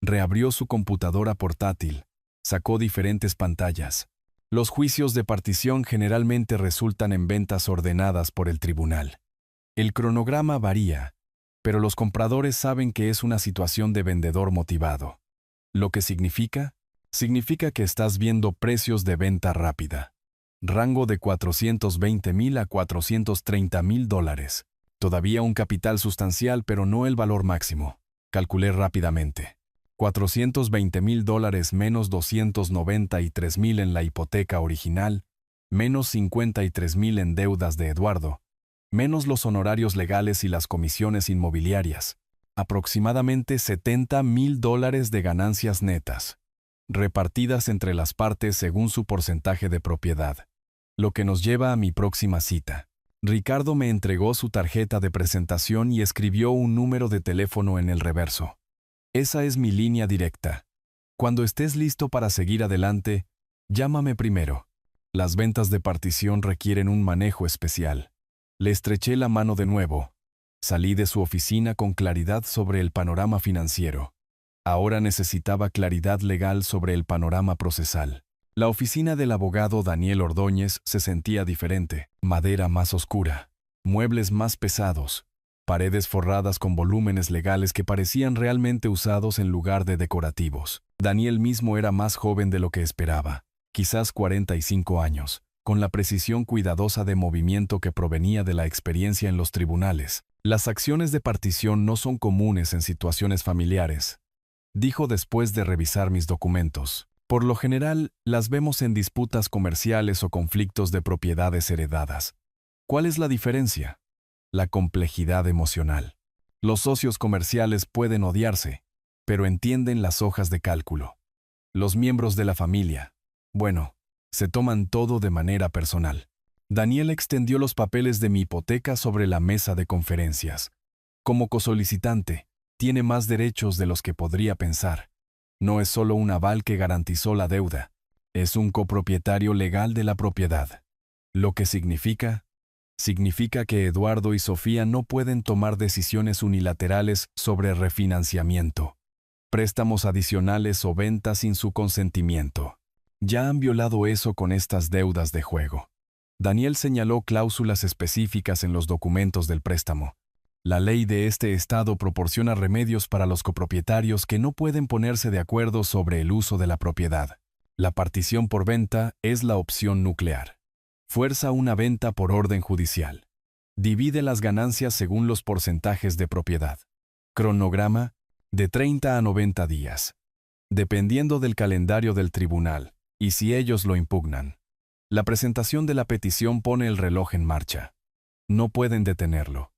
Reabrió su computadora portátil. Sacó diferentes pantallas. Los juicios de partición generalmente resultan en ventas ordenadas por el tribunal. El cronograma varía, pero los compradores saben que es una situación de vendedor motivado. ¿Lo que significa? Significa que estás viendo precios de venta rápida. Rango de $420,000 a $430,000. Todavía un capital sustancial, pero no el valor máximo. Calculé rápidamente. $420,000 menos $293,000 en la hipoteca original, menos $53,000 en deudas de Eduardo, menos los honorarios legales y las comisiones inmobiliarias, aproximadamente $70,000 de ganancias netas, repartidas entre las partes según su porcentaje de propiedad. Lo que nos lleva a mi próxima cita. Ricardo me entregó su tarjeta de presentación y escribió un número de teléfono en el reverso. Esa es mi línea directa. Cuando estés listo para seguir adelante, llámame primero. Las ventas de partición requieren un manejo especial. Le estreché la mano de nuevo. Salí de su oficina con claridad sobre el panorama financiero. Ahora necesitaba claridad legal sobre el panorama procesal. La oficina del abogado Daniel Ordóñez se sentía diferente, madera más oscura, muebles más pesados, paredes forradas con volúmenes legales que parecían realmente usados en lugar de decorativos. Daniel mismo era más joven de lo que esperaba, quizás 45 años, con la precisión cuidadosa de movimiento que provenía de la experiencia en los tribunales. Las acciones de partición no son comunes en situaciones familiares, dijo después de revisar mis documentos. Por lo general, las vemos en disputas comerciales o conflictos de propiedades heredadas. ¿Cuál es la diferencia? La complejidad emocional. Los socios comerciales pueden odiarse, pero entienden las hojas de cálculo. Los miembros de la familia, bueno, se toman todo de manera personal. Daniel extendió los papeles de mi hipoteca sobre la mesa de conferencias. Como cosolicitante, tiene más derechos de los que podría pensar. No es solo un aval que garantizó la deuda, es un copropietario legal de la propiedad. Lo que significa que Eduardo y Sofía no pueden tomar decisiones unilaterales sobre refinanciamiento, préstamos adicionales o ventas sin su consentimiento. Ya han violado eso con estas deudas de juego. Daniel señaló cláusulas específicas en los documentos del préstamo. La ley de este estado proporciona remedios para los copropietarios que no pueden ponerse de acuerdo sobre el uso de la propiedad. La partición por venta es la opción nuclear. Fuerza una venta por orden judicial. Divide las ganancias según los porcentajes de propiedad. Cronograma, de 30 a 90 días. Dependiendo del calendario del tribunal, y si ellos lo impugnan. La presentación de la petición pone el reloj en marcha. No pueden detenerlo.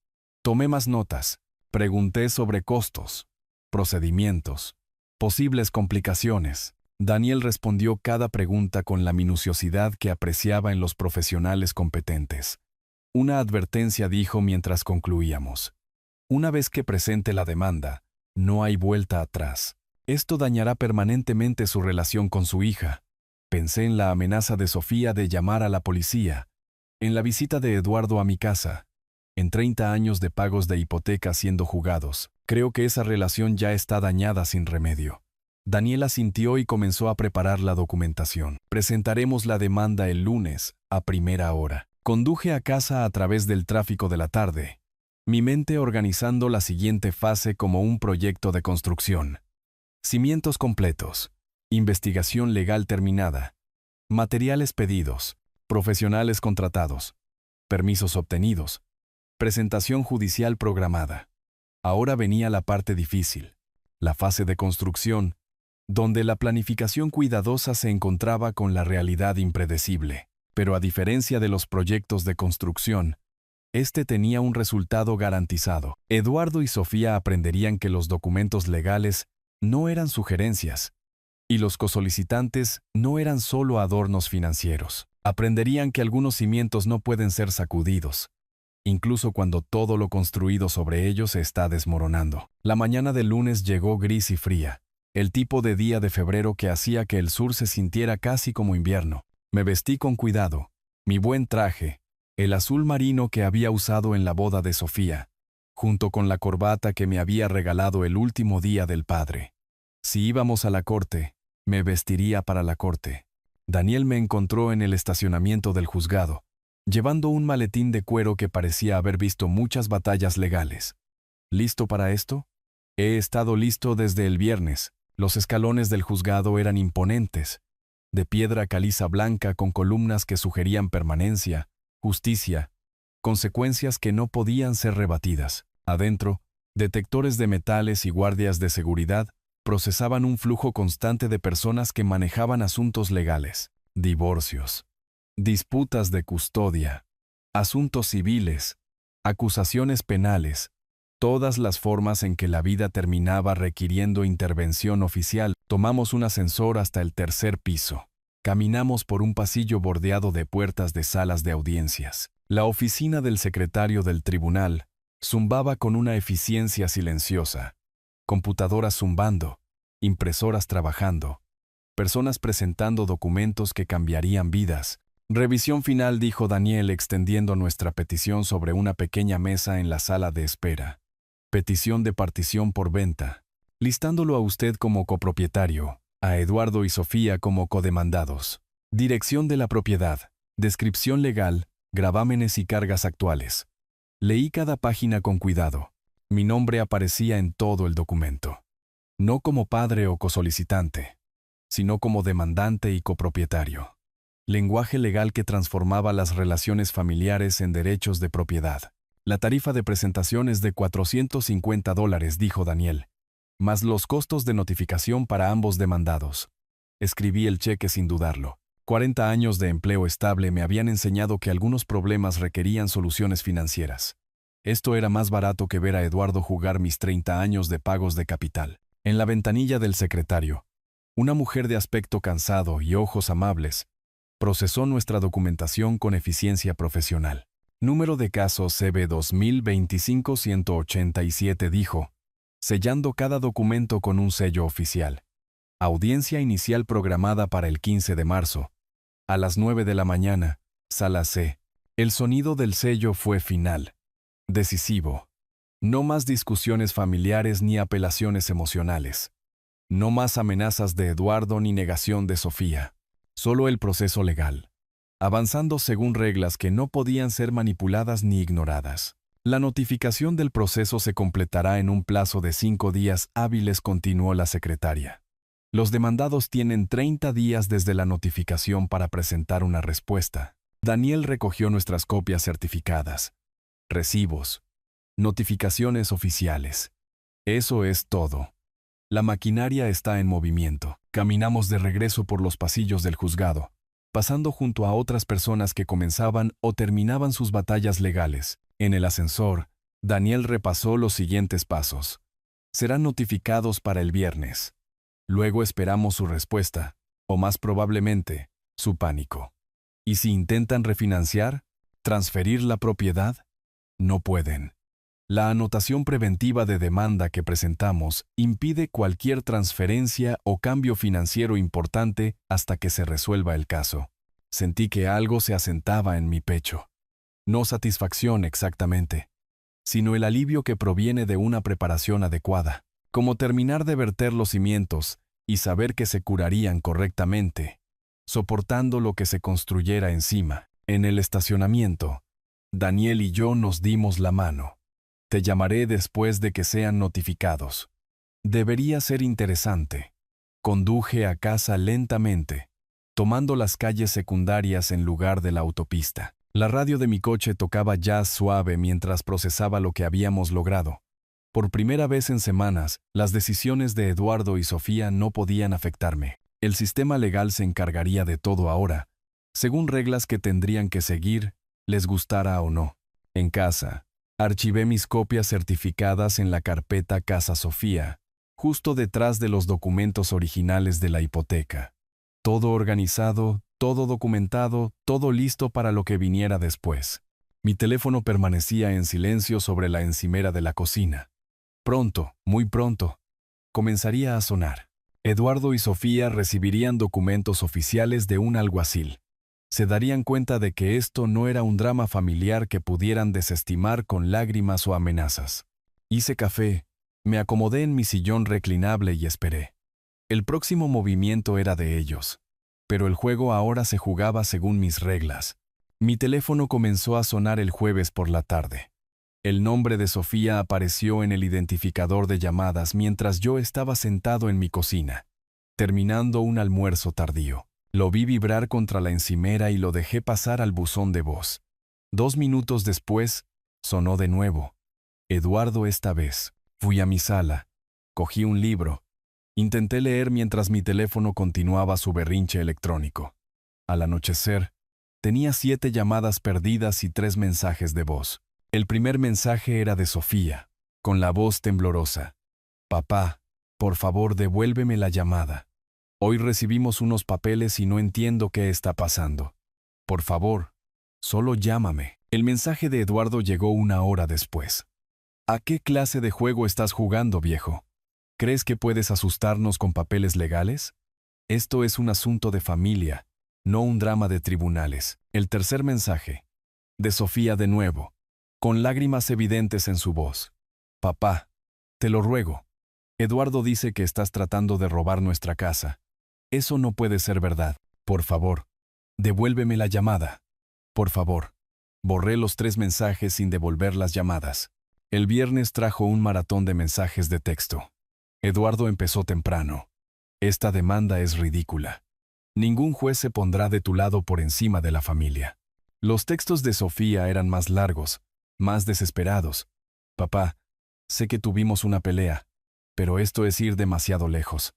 Tomé más notas, pregunté sobre costos, procedimientos, posibles complicaciones. Daniel respondió cada pregunta con la minuciosidad que apreciaba en los profesionales competentes. Una advertencia dijo mientras concluíamos. Una vez que presente la demanda, no hay vuelta atrás. Esto dañará permanentemente su relación con su hija. Pensé en la amenaza de Sofía de llamar a la policía, en la visita de Eduardo a mi casa, en 30 años de pagos de hipoteca siendo jugados. Creo que esa relación ya está dañada sin remedio. Daniel asintió y comenzó a preparar la documentación. Presentaremos la demanda el lunes, a primera hora. Conduje a casa a través del tráfico de la tarde, mi mente organizando la siguiente fase como un proyecto de construcción. Cimientos completos, investigación legal terminada, materiales pedidos, profesionales contratados, permisos obtenidos, presentación judicial programada. Ahora venía la parte difícil, la fase de construcción, donde la planificación cuidadosa se encontraba con la realidad impredecible. Pero a diferencia de los proyectos de construcción, este tenía un resultado garantizado. Eduardo y Sofía aprenderían que los documentos legales no eran sugerencias, y los cosolicitantes no eran solo adornos financieros. Aprenderían que algunos cimientos no pueden ser sacudidos, incluso cuando todo lo construido sobre ellos se está desmoronando. La mañana del lunes llegó gris y fría, el tipo de día de febrero que hacía que el sur se sintiera casi como invierno. Me vestí con cuidado, mi buen traje, el azul marino que había usado en la boda de Sofía, junto con la corbata que me había regalado el último día del padre. Si íbamos a la corte, me vestiría para la corte. Daniel me encontró en el estacionamiento del juzgado, llevando un maletín de cuero que parecía haber visto muchas batallas legales. ¿Listo para esto? He estado listo desde el viernes. Los escalones del juzgado eran imponentes, de piedra caliza blanca con columnas que sugerían permanencia, justicia, consecuencias que no podían ser rebatidas. Adentro, detectores de metales y guardias de seguridad procesaban un flujo constante de personas que manejaban asuntos legales, divorcios, disputas de custodia, asuntos civiles, acusaciones penales, todas las formas en que la vida terminaba requiriendo intervención oficial. Tomamos un ascensor hasta el tercer piso. Caminamos por un pasillo bordeado de puertas de salas de audiencias. La oficina del secretario del tribunal zumbaba con una eficiencia silenciosa. Computadoras zumbando, impresoras trabajando, personas presentando documentos que cambiarían vidas. Revisión final, dijo Daniel extendiendo nuestra petición sobre una pequeña mesa en la sala de espera. Petición de partición por venta, listándolo a usted como copropietario, a Eduardo y Sofía como codemandados. Dirección de la propiedad, descripción legal, gravámenes y cargas actuales. Leí cada página con cuidado. Mi nombre aparecía en todo el documento. No como padre o cosolicitante, sino como demandante y copropietario. Lenguaje legal que transformaba las relaciones familiares en derechos de propiedad. La tarifa de presentación es de $450, dijo Daniel, más los costos de notificación para ambos demandados. Escribí el cheque sin dudarlo. 40 años de empleo estable me habían enseñado que algunos problemas requerían soluciones financieras. Esto era más barato que ver a Eduardo jugar mis 30 años de pagos de capital. En la ventanilla del secretario, una mujer de aspecto cansado y ojos amables procesó nuestra documentación con eficiencia profesional. Número de casos CB 2025-187, dijo, sellando cada documento con un sello oficial. Audiencia inicial programada para el 15 de marzo. A las 9 de la mañana, sala C. El sonido del sello fue final. Decisivo. No más discusiones familiares ni apelaciones emocionales. No más amenazas de Eduardo ni negación de Sofía. Solo el proceso legal. Avanzando según reglas que no podían ser manipuladas ni ignoradas. La notificación del proceso se completará en un plazo de 5 días hábiles, continuó la secretaria. Los demandados tienen 30 días desde la notificación para presentar una respuesta. Daniel recogió nuestras copias certificadas, recibos, notificaciones oficiales. Eso es todo. La maquinaria está en movimiento. Caminamos de regreso por los pasillos del juzgado, pasando junto a otras personas que comenzaban o terminaban sus batallas legales. En el ascensor, Daniel repasó los siguientes pasos. Serán notificados para el viernes. Luego esperamos su respuesta, o más probablemente, su pánico. ¿Y si intentan refinanciar? ¿Transferir la propiedad? No pueden. La anotación preventiva de demanda que presentamos impide cualquier transferencia o cambio financiero importante hasta que se resuelva el caso. Sentí que algo se asentaba en mi pecho. No satisfacción exactamente, sino el alivio que proviene de una preparación adecuada, como terminar de verter los cimientos y saber que se curarían correctamente, soportando lo que se construyera encima. En el estacionamiento, Daniel y yo nos dimos la mano. Te llamaré después de que sean notificados. Debería ser interesante. Conduje a casa lentamente, tomando las calles secundarias en lugar de la autopista. La radio de mi coche tocaba jazz suave mientras procesaba lo que habíamos logrado. Por primera vez en semanas, las decisiones de Eduardo y Sofía no podían afectarme. El sistema legal se encargaría de todo ahora, según reglas que tendrían que seguir, les gustara o no. En casa, archivé mis copias certificadas en la carpeta Casa Sofía, justo detrás de los documentos originales de la hipoteca. Todo organizado, todo documentado, todo listo para lo que viniera después. Mi teléfono permanecía en silencio sobre la encimera de la cocina. Pronto, muy pronto, comenzaría a sonar. Eduardo y Sofía recibirían documentos oficiales de un alguacil. Se darían cuenta de que esto no era un drama familiar que pudieran desestimar con lágrimas o amenazas. Hice café, me acomodé en mi sillón reclinable y esperé. El próximo movimiento era de ellos, pero el juego ahora se jugaba según mis reglas. Mi teléfono comenzó a sonar el jueves por la tarde. El nombre de Sofía apareció en el identificador de llamadas mientras yo estaba sentado en mi cocina, terminando un almuerzo tardío. Lo vi vibrar contra la encimera y lo dejé pasar al buzón de voz. 2 minutos después, sonó de nuevo. Eduardo esta vez. Fui a mi sala. Cogí un libro. Intenté leer mientras mi teléfono continuaba su berrinche electrónico. Al anochecer, tenía 7 llamadas perdidas y 3 mensajes de voz. El primer mensaje era de Sofía, con la voz temblorosa. Papá, por favor devuélveme la llamada. Hoy recibimos unos papeles y no entiendo qué está pasando. Por favor, solo llámame. El mensaje de Eduardo llegó 1 hora después. ¿A qué clase de juego estás jugando, viejo? ¿Crees que puedes asustarnos con papeles legales? Esto es un asunto de familia, no un drama de tribunales. El tercer mensaje. De Sofía de nuevo, con lágrimas evidentes en su voz. Papá, te lo ruego. Eduardo dice que estás tratando de robar nuestra casa. Eso no puede ser verdad. Por favor, Devuélveme la llamada. Por favor. Borré los 3 mensajes sin devolver las llamadas. El viernes trajo un maratón de mensajes de texto. Eduardo empezó temprano. Esta demanda es ridícula. Ningún juez se pondrá de tu lado por encima de la familia. Los textos de Sofía eran más largos, más desesperados. Papá, sé que tuvimos una pelea, pero esto es ir demasiado lejos.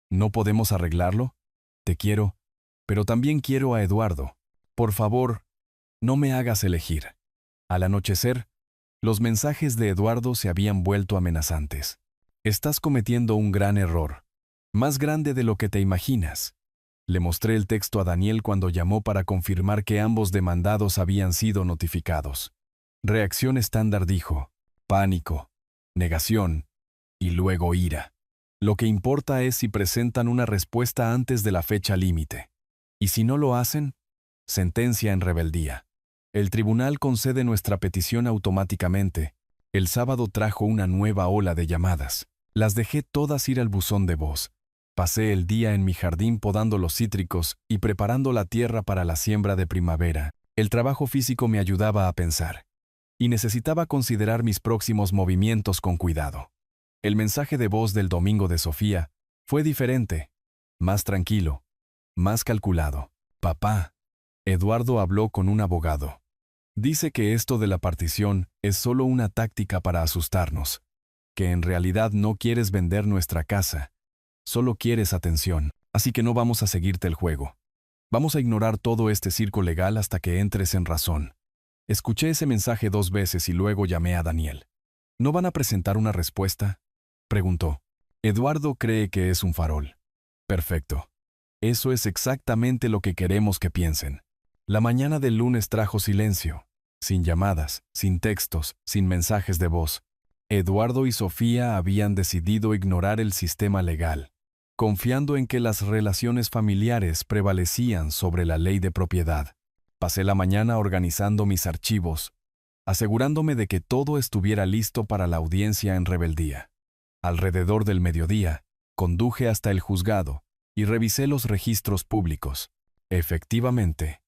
¿No podemos arreglarlo? Te quiero, pero también quiero a Eduardo. Por favor, no me hagas elegir. Al anochecer, los mensajes de Eduardo se habían vuelto amenazantes. Estás cometiendo un gran error, más grande de lo que te imaginas. Le mostré el texto a Daniel cuando llamó para confirmar que ambos demandados habían sido notificados. Reacción estándar dijo: pánico, negación y luego ira. Lo que importa es si presentan una respuesta antes de la fecha límite. Y si no lo hacen, sentencia en rebeldía. El tribunal concede nuestra petición automáticamente. El sábado trajo una nueva ola de llamadas. Las dejé todas ir al buzón de voz. Pasé el día en mi jardín podando los cítricos y preparando la tierra para la siembra de primavera. El trabajo físico me ayudaba a pensar. Y necesitaba considerar mis próximos movimientos con cuidado. El mensaje de voz del domingo de Sofía fue diferente, más tranquilo, más calculado. Papá, Eduardo habló con un abogado. Dice que esto de la partición es solo una táctica para asustarnos, que en realidad no quieres vender nuestra casa, solo quieres atención, así que no vamos a seguirte el juego. Vamos a ignorar todo este circo legal hasta que entres en razón. Escuché ese mensaje 2 veces y luego llamé a Daniel. ¿No van a presentar una respuesta?, preguntó. Eduardo cree que es un farol. Perfecto. Eso es exactamente lo que queremos que piensen. La mañana del lunes trajo silencio, sin llamadas, sin textos, sin mensajes de voz. Eduardo y Sofía habían decidido ignorar el sistema legal, confiando en que las relaciones familiares prevalecían sobre la ley de propiedad. Pasé la mañana organizando mis archivos, asegurándome de que todo estuviera listo para la audiencia en rebeldía. Alrededor del mediodía, conduje hasta el juzgado y revisé los registros públicos. Efectivamente,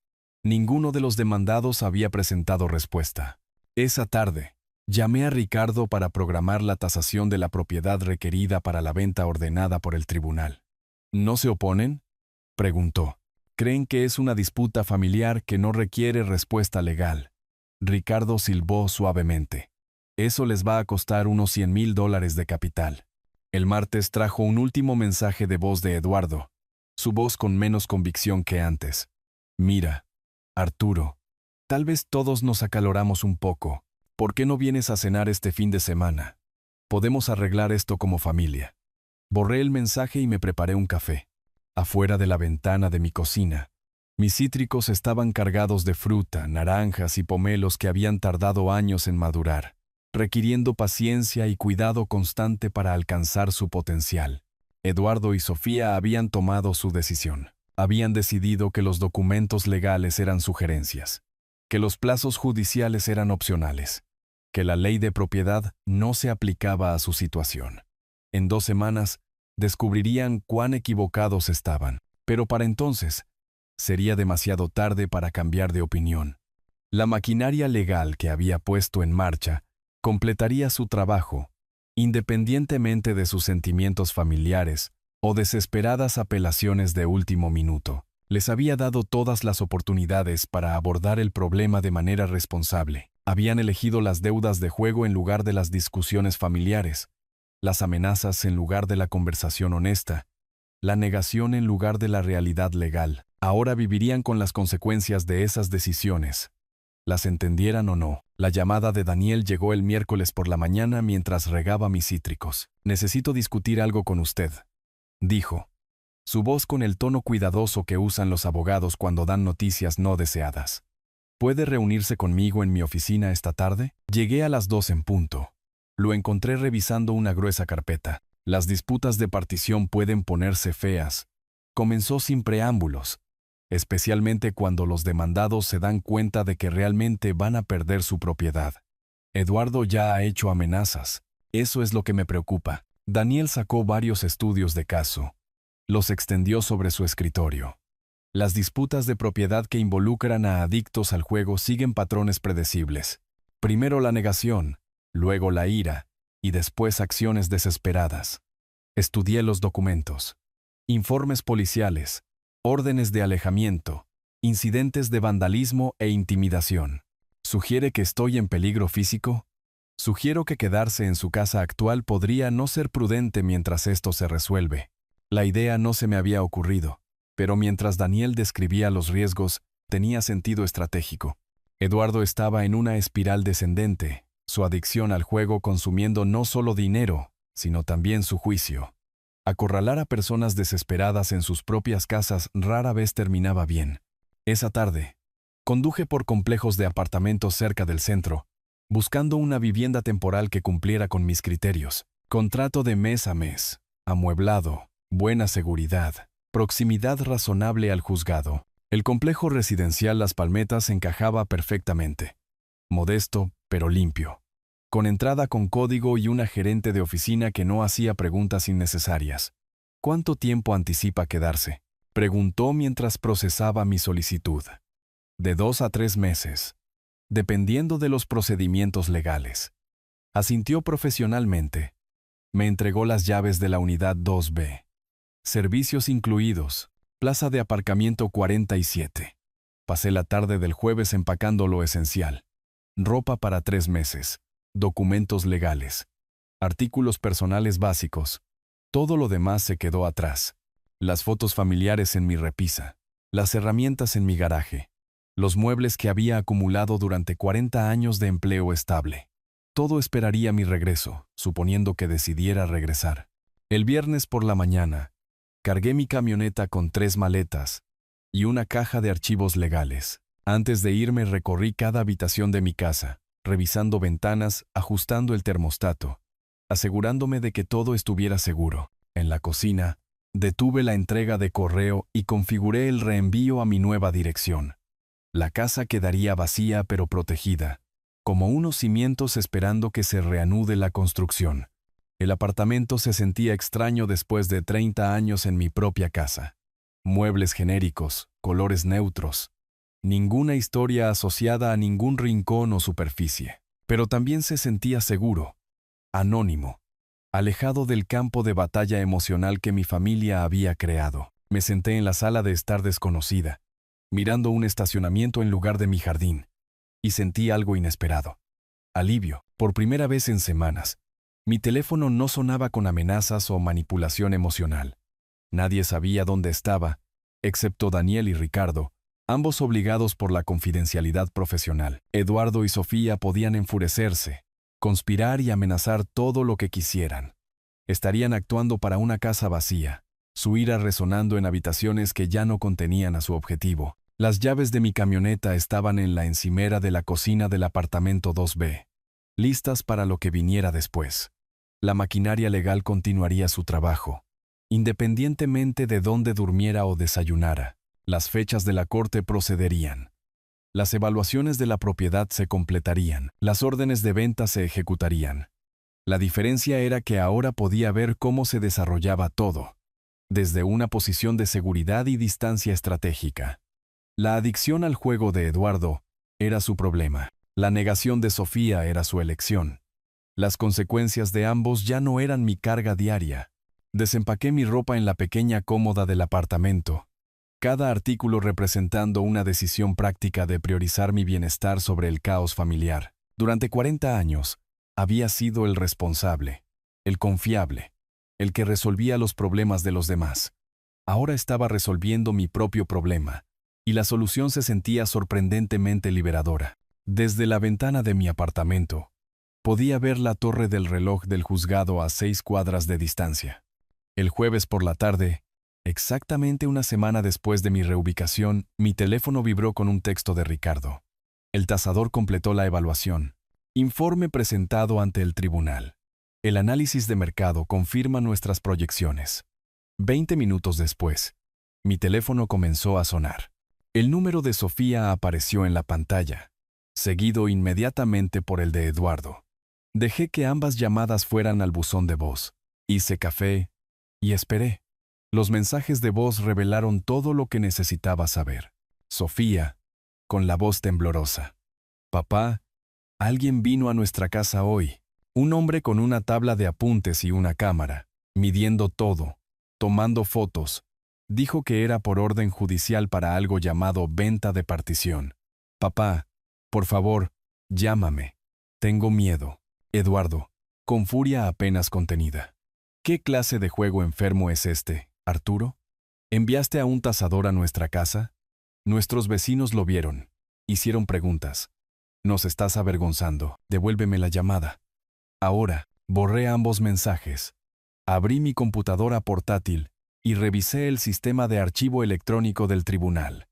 ninguno de los demandados había presentado respuesta. Esa tarde, llamé a Ricardo para programar la tasación de la propiedad requerida para la venta ordenada por el tribunal. ¿No se oponen?, preguntó. Creen que es una disputa familiar que no requiere respuesta legal. Ricardo silbó suavemente. Eso les va a costar unos $100,000 de capital. El martes trajo un último mensaje de voz de Eduardo, su voz con menos convicción que antes. Mira, Arturo, tal vez todos nos acaloramos un poco. ¿Por qué no vienes a cenar este fin de semana? Podemos arreglar esto como familia. Borré el mensaje y me preparé un café. Afuera de la ventana de mi cocina, mis cítricos estaban cargados de fruta, naranjas y pomelos que habían tardado años en madurar, requiriendo paciencia y cuidado constante para alcanzar su potencial. Eduardo y Sofía habían tomado su decisión. Habían decidido que los documentos legales eran sugerencias, que los plazos judiciales eran opcionales, que la ley de propiedad no se aplicaba a su situación. En 2 semanas, descubrirían cuán equivocados estaban, pero para entonces, sería demasiado tarde para cambiar de opinión. La maquinaria legal que había puesto en marcha completaría su trabajo, independientemente de sus sentimientos familiares o desesperadas apelaciones de último minuto. Les había dado todas las oportunidades para abordar el problema de manera responsable. Habían elegido las deudas de juego en lugar de las discusiones familiares, las amenazas en lugar de la conversación honesta, la negación en lugar de la realidad legal. Ahora vivirían con las consecuencias de esas decisiones, las entendieran o no. La llamada de Daniel llegó el miércoles por la mañana mientras regaba mis cítricos. Necesito discutir algo con usted, dijo, su voz con el tono cuidadoso que usan los abogados cuando dan noticias no deseadas. ¿Puede reunirse conmigo en mi oficina esta tarde? Llegué a las 2 en punto. Lo encontré revisando una gruesa carpeta. Las disputas de partición pueden ponerse feas. Comenzó sin preámbulos, especialmente cuando los demandados se dan cuenta de que realmente van a perder su propiedad. Eduardo ya ha hecho amenazas. Eso es lo que me preocupa. Daniel sacó varios estudios de caso. Los extendió sobre su escritorio. Las disputas de propiedad que involucran a adictos al juego siguen patrones predecibles. Primero la negación, luego la ira, y después acciones desesperadas. Estudié los documentos, informes policiales, órdenes de alejamiento, incidentes de vandalismo e intimidación. ¿Sugiere que estoy en peligro físico? Sugiero que quedarse en su casa actual podría no ser prudente mientras esto se resuelve. La idea no se me había ocurrido, pero mientras Daniel describía los riesgos, tenía sentido estratégico. Eduardo estaba en una espiral descendente, su adicción al juego consumiendo no solo dinero, sino también su juicio. Acorralar a personas desesperadas en sus propias casas rara vez terminaba bien. Esa tarde, conduje por complejos de apartamentos cerca del centro, buscando una vivienda temporal que cumpliera con mis criterios. Contrato de mes a mes, amueblado, buena seguridad, proximidad razonable al juzgado. El complejo residencial Las Palmetas encajaba perfectamente. Modesto, pero limpio. Con entrada con código y una gerente de oficina que no hacía preguntas innecesarias. ¿Cuánto tiempo anticipa quedarse?, preguntó mientras procesaba mi solicitud. De 2 a 3 meses, dependiendo de los procedimientos legales. Asintió profesionalmente. Me entregó las llaves de la unidad 2B. Servicios incluidos. Plaza de aparcamiento 47. Pasé la tarde del jueves empacando lo esencial. Ropa para 3 meses. Documentos legales. Artículos personales básicos. Todo lo demás se quedó atrás. Las fotos familiares en mi repisa. Las herramientas en mi garaje. Los muebles que había acumulado durante 40 años de empleo estable. Todo esperaría mi regreso, suponiendo que decidiera regresar. El viernes por la mañana, cargué mi camioneta con 3 maletas y una caja de archivos legales. Antes de irme recorrí cada habitación de mi casa, revisando ventanas, ajustando el termostato, asegurándome de que todo estuviera seguro. En la cocina, detuve la entrega de correo y configuré el reenvío a mi nueva dirección. La casa quedaría vacía pero protegida, como unos cimientos esperando que se reanude la construcción. El apartamento se sentía extraño después de 30 años en mi propia casa. Muebles genéricos, colores neutros. Ninguna historia asociada a ningún rincón o superficie. Pero también se sentía seguro, anónimo, alejado del campo de batalla emocional que mi familia había creado. Me senté en la sala de estar desconocida, mirando un estacionamiento en lugar de mi jardín, y sentí algo inesperado. Alivio, por primera vez en semanas. Mi teléfono no sonaba con amenazas o manipulación emocional. Nadie sabía dónde estaba, excepto Daniel y Ricardo, ambos obligados por la confidencialidad profesional. Eduardo y Sofía podían enfurecerse, conspirar y amenazar todo lo que quisieran. Estarían actuando para una casa vacía, su ira resonando en habitaciones que ya no contenían a su objetivo. Las llaves de mi camioneta estaban en la encimera de la cocina del apartamento 2B, listas para lo que viniera después. La maquinaria legal continuaría su trabajo, independientemente de dónde durmiera o desayunara. Las fechas de la corte procederían. Las evaluaciones de la propiedad se completarían. Las órdenes de venta se ejecutarían. La diferencia era que ahora podía ver cómo se desarrollaba todo, desde una posición de seguridad y distancia estratégica. La adicción al juego de Eduardo era su problema. La negación de Sofía era su elección. Las consecuencias de ambos ya no eran mi carga diaria. Desempaqué mi ropa en la pequeña cómoda del apartamento, cada artículo representando una decisión práctica de priorizar mi bienestar sobre el caos familiar. Durante 40 años, había sido el responsable, el confiable, el que resolvía los problemas de los demás. Ahora estaba resolviendo mi propio problema, y la solución se sentía sorprendentemente liberadora. Desde la ventana de mi apartamento, podía ver la torre del reloj del juzgado a 6 cuadras de distancia. El jueves por la tarde, exactamente una semana después de mi reubicación, mi teléfono vibró con un texto de Ricardo. El tasador completó la evaluación. Informe presentado ante el tribunal. El análisis de mercado confirma nuestras proyecciones. 20 minutos después, mi teléfono comenzó a sonar. El número de Sofía apareció en la pantalla, seguido inmediatamente por el de Eduardo. Dejé que ambas llamadas fueran al buzón de voz. Hice café y esperé. Los mensajes de voz revelaron todo lo que necesitaba saber. Sofía, con la voz temblorosa. Papá, alguien vino a nuestra casa hoy. Un hombre con una tabla de apuntes y una cámara, midiendo todo, tomando fotos. Dijo que era por orden judicial para algo llamado venta de partición. Papá, por favor, llámame. Tengo miedo. Eduardo, con furia apenas contenida. ¿Qué clase de juego enfermo es este, Arturo? ¿Enviaste a un tasador a nuestra casa? Nuestros vecinos lo vieron. Hicieron preguntas. Nos estás avergonzando. Devuélveme la llamada. Ahora, borré ambos mensajes. Abrí mi computadora portátil y revisé el sistema de archivo electrónico del tribunal.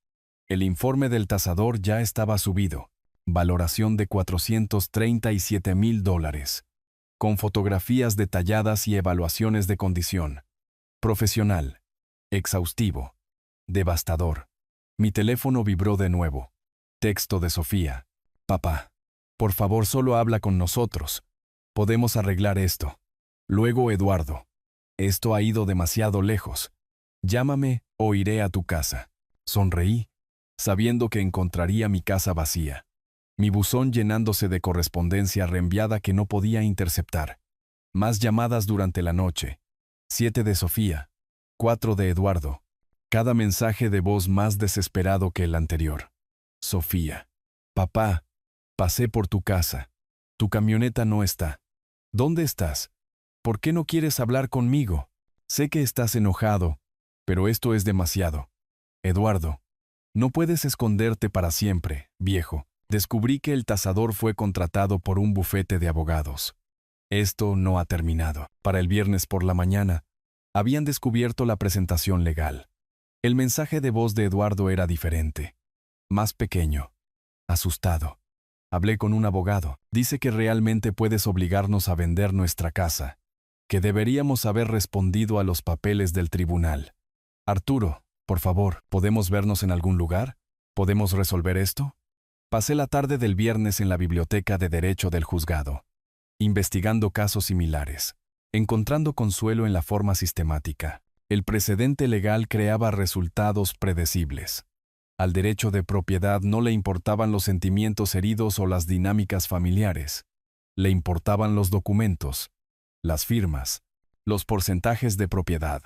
El informe del tasador ya estaba subido. Valoración de $437,000. Con fotografías detalladas y evaluaciones de condición. Profesional. Exhaustivo. Devastador. Mi teléfono vibró de nuevo. Texto de Sofía. Papá, por favor solo habla con nosotros. Podemos arreglar esto. Luego Eduardo. Esto ha ido demasiado lejos. Llámame o iré a tu casa. Sonreí, sabiendo que encontraría mi casa vacía. Mi buzón llenándose de correspondencia reenviada que no podía interceptar. Más llamadas durante la noche. 7 de Sofía. 4 de Eduardo. Cada mensaje de voz más desesperado que el anterior. Sofía. Papá, pasé por tu casa. Tu camioneta no está. ¿Dónde estás? ¿Por qué no quieres hablar conmigo? Sé que estás enojado, pero esto es demasiado. Eduardo, no puedes esconderte para siempre, viejo. Descubrí que el tasador fue contratado por un bufete de abogados. Esto no ha terminado. Para el viernes por la mañana, habían descubierto la presentación legal. El mensaje de voz de Eduardo era diferente. Más pequeño. Asustado. Hablé con un abogado. Dice que realmente puedes obligarnos a vender nuestra casa, que deberíamos haber respondido a los papeles del tribunal. Arturo, por favor, ¿podemos vernos en algún lugar? ¿Podemos resolver esto? Pasé la tarde del viernes en la biblioteca de Derecho del juzgado, investigando casos similares, encontrando consuelo en la forma sistemática. El precedente legal creaba resultados predecibles. Al derecho de propiedad no le importaban los sentimientos heridos o las dinámicas familiares. Le importaban los documentos, las firmas, los porcentajes de propiedad,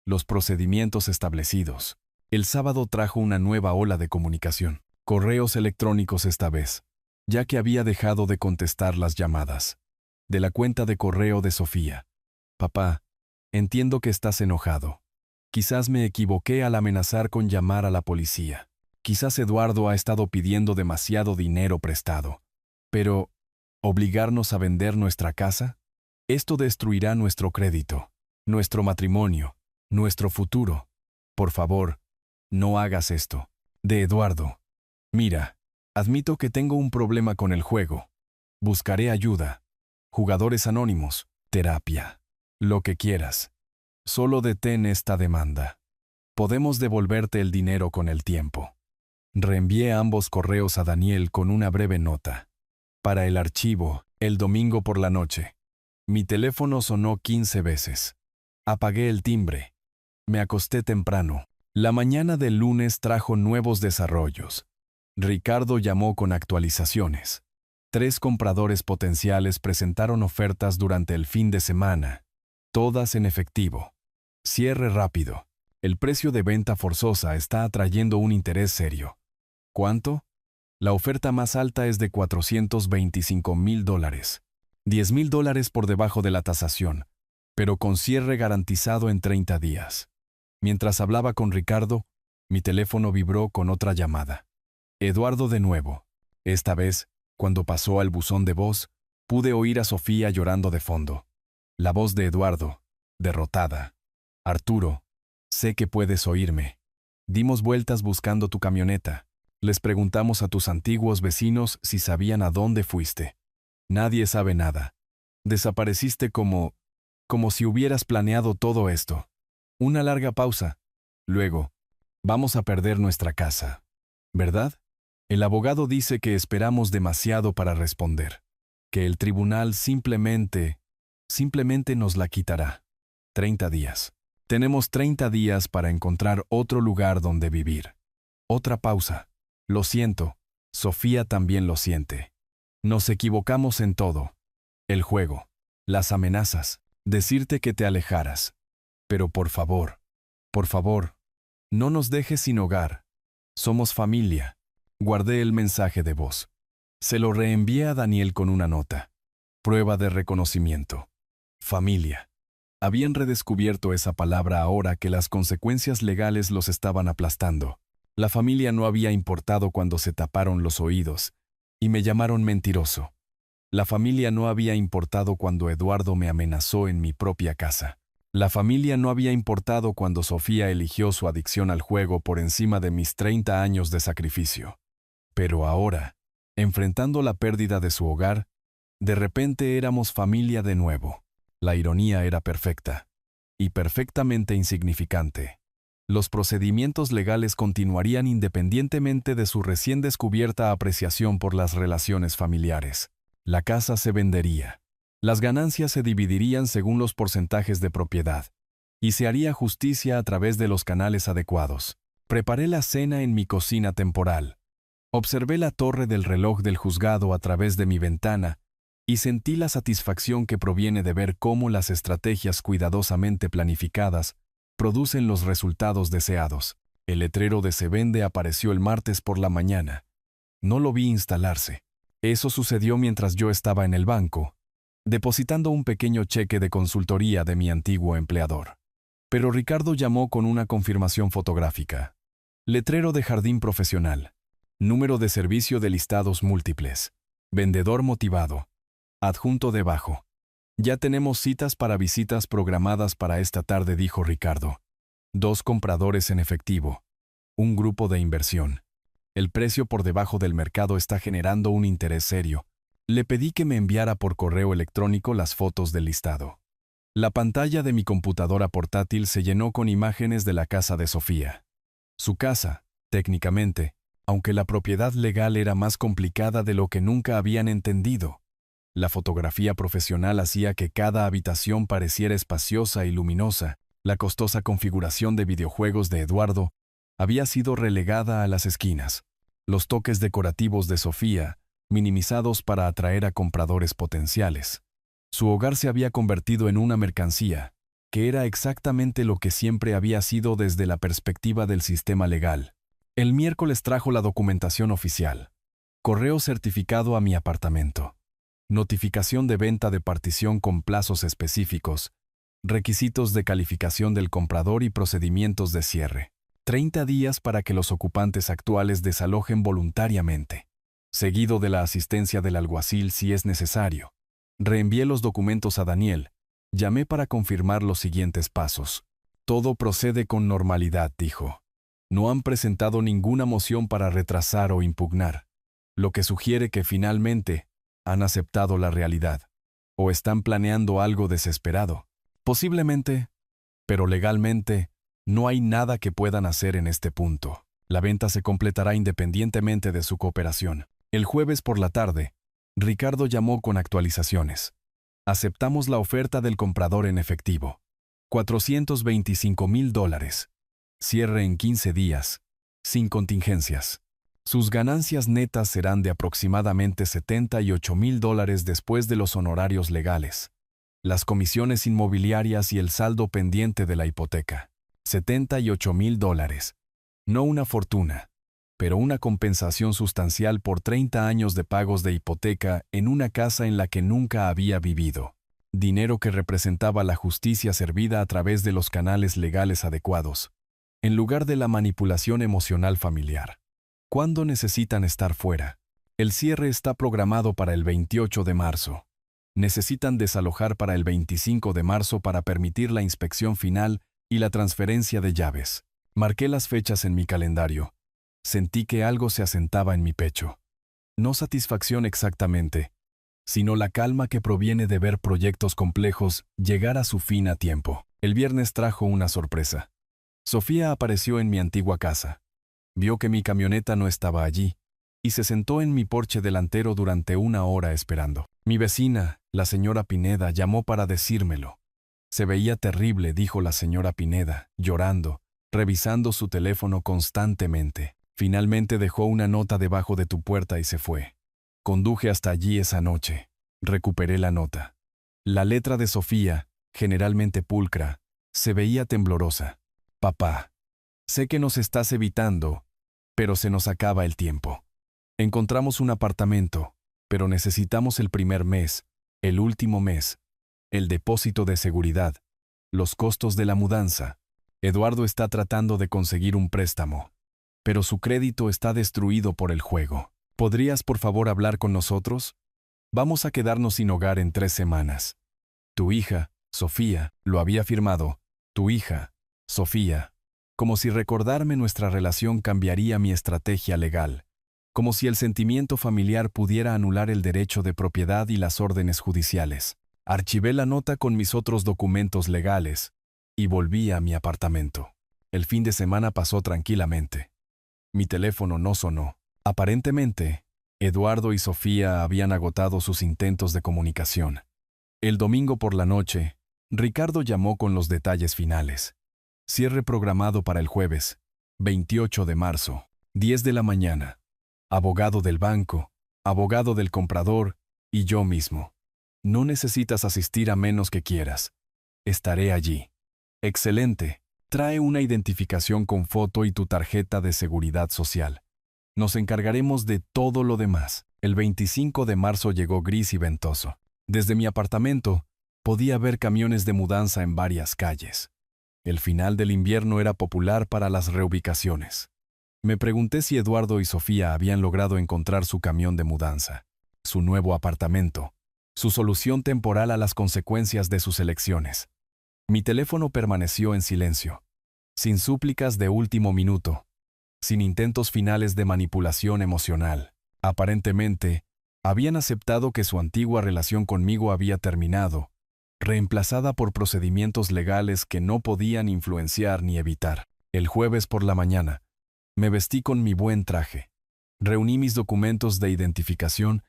los procedimientos establecidos. El sábado trajo una nueva ola de comunicación. Correos electrónicos esta vez, ya que había dejado de contestar las llamadas. De la cuenta de correo de Sofía. Papá, entiendo que estás enojado. Quizás me equivoqué al amenazar con llamar a la policía. Quizás Eduardo ha estado pidiendo demasiado dinero prestado. Pero, ¿obligarnos a vender nuestra casa? Esto destruirá nuestro crédito, nuestro matrimonio, nuestro futuro. Por favor, no hagas esto. De Eduardo. Mira, admito que tengo un problema con el juego. Buscaré ayuda. Jugadores anónimos, terapia, lo que quieras. Solo detén esta demanda. Podemos devolverte el dinero con el tiempo. Reenvié ambos correos a Daniel con una breve nota. Para el archivo, el domingo por la noche. Mi teléfono sonó 15 veces. Apagué el timbre. Me acosté temprano. La mañana del lunes trajo nuevos desarrollos. Ricardo llamó con actualizaciones. 3 compradores potenciales presentaron ofertas durante el fin de semana, todas en efectivo. Cierre rápido. El precio de venta forzosa está atrayendo un interés serio. ¿Cuánto? La oferta más alta es de $425,000. $10,000 por debajo de la tasación, pero con cierre garantizado en 30 días. Mientras hablaba con Ricardo, mi teléfono vibró con otra llamada. Eduardo de nuevo. Esta vez, cuando pasó al buzón de voz, pude oír a Sofía llorando de fondo. La voz de Eduardo, derrotada. Arturo, sé que puedes oírme. Dimos vueltas buscando tu camioneta. Les preguntamos a tus antiguos vecinos si sabían a dónde fuiste. Nadie sabe nada. Desapareciste como si hubieras planeado todo esto. Una larga pausa. Luego, vamos a perder nuestra casa. ¿Verdad? El abogado dice que esperamos demasiado para responder, que el tribunal simplemente nos la quitará. 30 días. Tenemos 30 días para encontrar otro lugar donde vivir. Otra pausa. Lo siento. Sofía también lo siente. Nos equivocamos en todo. El juego. Las amenazas. Decirte que te alejaras. Pero por favor, no nos dejes sin hogar. Somos familia. Guardé el mensaje de voz. Se lo reenvié a Daniel con una nota. Prueba de reconocimiento. Familia. Habían redescubierto esa palabra ahora que las consecuencias legales los estaban aplastando. La familia no había importado cuando se taparon los oídos, y me llamaron mentiroso. La familia no había importado cuando Eduardo me amenazó en mi propia casa. La familia no había importado cuando Sofía eligió su adicción al juego por encima de mis 30 años de sacrificio. Pero ahora, enfrentando la pérdida de su hogar, de repente éramos familia de nuevo. La ironía era perfecta, y perfectamente insignificante. Los procedimientos legales continuarían independientemente de su recién descubierta apreciación por las relaciones familiares. La casa se vendería. Las ganancias se dividirían según los porcentajes de propiedad, y se haría justicia a través de los canales adecuados. Preparé la cena en mi cocina temporal. Observé la torre del reloj del juzgado a través de mi ventana y sentí la satisfacción que proviene de ver cómo las estrategias cuidadosamente planificadas producen los resultados deseados. El letrero de se vende apareció el martes por la mañana. No lo vi instalarse. Eso sucedió mientras yo estaba en el banco, depositando un pequeño cheque de consultoría de mi antiguo empleador. Pero Ricardo llamó con una confirmación fotográfica. Letrero de jardín profesional. Número de servicio de listados múltiples. Vendedor motivado. Adjunto debajo. Ya tenemos citas para visitas programadas para esta tarde, dijo Ricardo. 2 compradores en efectivo. Un grupo de inversión. El precio por debajo del mercado está generando un interés serio. Le pedí que me enviara por correo electrónico las fotos del listado. La pantalla de mi computadora portátil se llenó con imágenes de la casa de Sofía. Su casa, técnicamente, aunque la propiedad legal era más complicada de lo que nunca habían entendido. La fotografía profesional hacía que cada habitación pareciera espaciosa y luminosa. La costosa configuración de videojuegos de Eduardo había sido relegada a las esquinas. Los toques decorativos de Sofía, minimizados para atraer a compradores potenciales. Su hogar se había convertido en una mercancía, que era exactamente lo que siempre había sido desde la perspectiva del sistema legal. El miércoles trajo la documentación oficial. Correo certificado a mi apartamento. Notificación de venta de partición con plazos específicos. Requisitos de calificación del comprador y procedimientos de cierre. 30 días para que los ocupantes actuales desalojen voluntariamente. Seguido de la asistencia del alguacil si es necesario. Reenvié los documentos a Daniel. Llamé para confirmar los siguientes pasos. Todo procede con normalidad, dijo. No han presentado ninguna moción para retrasar o impugnar, lo que sugiere que finalmente han aceptado la realidad. O están planeando algo desesperado. Posiblemente, pero legalmente, no hay nada que puedan hacer en este punto. La venta se completará independientemente de su cooperación. El jueves por la tarde, Ricardo llamó con actualizaciones. Aceptamos la oferta del comprador en efectivo. $425,000. Cierre en 15 días, sin contingencias. Sus ganancias netas serán de aproximadamente $78,000 después de los honorarios legales, las comisiones inmobiliarias y el saldo pendiente de la hipoteca. $78,000. No una fortuna, pero una compensación sustancial por 30 años de pagos de hipoteca en una casa en la que nunca había vivido. Dinero que representaba la justicia servida a través de los canales legales adecuados, en lugar de la manipulación emocional familiar. ¿Cuándo necesitan estar fuera? El cierre está programado para el 28 de marzo. Necesitan desalojar para el 25 de marzo para permitir la inspección final y la transferencia de llaves. Marqué las fechas en mi calendario. Sentí que algo se asentaba en mi pecho. No satisfacción exactamente, sino la calma que proviene de ver proyectos complejos llegar a su fin a tiempo. El viernes trajo una sorpresa. Sofía apareció en mi antigua casa. Vio que mi camioneta no estaba allí, y se sentó en mi porche delantero durante 1 hora esperando. Mi vecina, la señora Pineda, llamó para decírmelo. Se veía terrible, dijo la señora Pineda, llorando, revisando su teléfono constantemente. Finalmente dejó una nota debajo de tu puerta y se fue. Conduje hasta allí esa noche. Recuperé la nota. La letra de Sofía, generalmente pulcra, se veía temblorosa. Papá, sé que nos estás evitando, pero se nos acaba el tiempo. Encontramos un apartamento, pero necesitamos el primer mes, el último mes, el depósito de seguridad, los costos de la mudanza. Eduardo está tratando de conseguir un préstamo, pero su crédito está destruido por el juego. ¿Podrías por favor hablar con nosotros? Vamos a quedarnos sin hogar en 3 semanas. Tu hija, Sofía, lo había firmado. Tu hija, Sofía. Como si recordarme nuestra relación cambiaría mi estrategia legal. Como si el sentimiento familiar pudiera anular el derecho de propiedad y las órdenes judiciales. Archivé la nota con mis otros documentos legales y volví a mi apartamento. El fin de semana pasó tranquilamente. Mi teléfono no sonó. Aparentemente, Eduardo y Sofía habían agotado sus intentos de comunicación. El domingo por la noche, Ricardo llamó con los detalles finales. Cierre programado para el jueves, 28 de marzo, 10 de la mañana. Abogado del banco, abogado del comprador y yo mismo. No necesitas asistir a menos que quieras. Estaré allí. Excelente. Trae una identificación con foto y tu tarjeta de seguridad social. Nos encargaremos de todo lo demás. El 25 de marzo llegó gris y ventoso. Desde mi apartamento, podía ver camiones de mudanza en varias calles. El final del invierno era popular para las reubicaciones. Me pregunté si Eduardo y Sofía habían logrado encontrar su camión de mudanza, su nuevo apartamento, su solución temporal a las consecuencias de sus elecciones. Mi teléfono permaneció en silencio, sin súplicas de último minuto, sin intentos finales de manipulación emocional. Aparentemente, habían aceptado que su antigua relación conmigo había terminado, reemplazada por procedimientos legales que no podían influenciar ni evitar. El jueves por la mañana, me vestí con mi buen traje, reuní mis documentos de identificación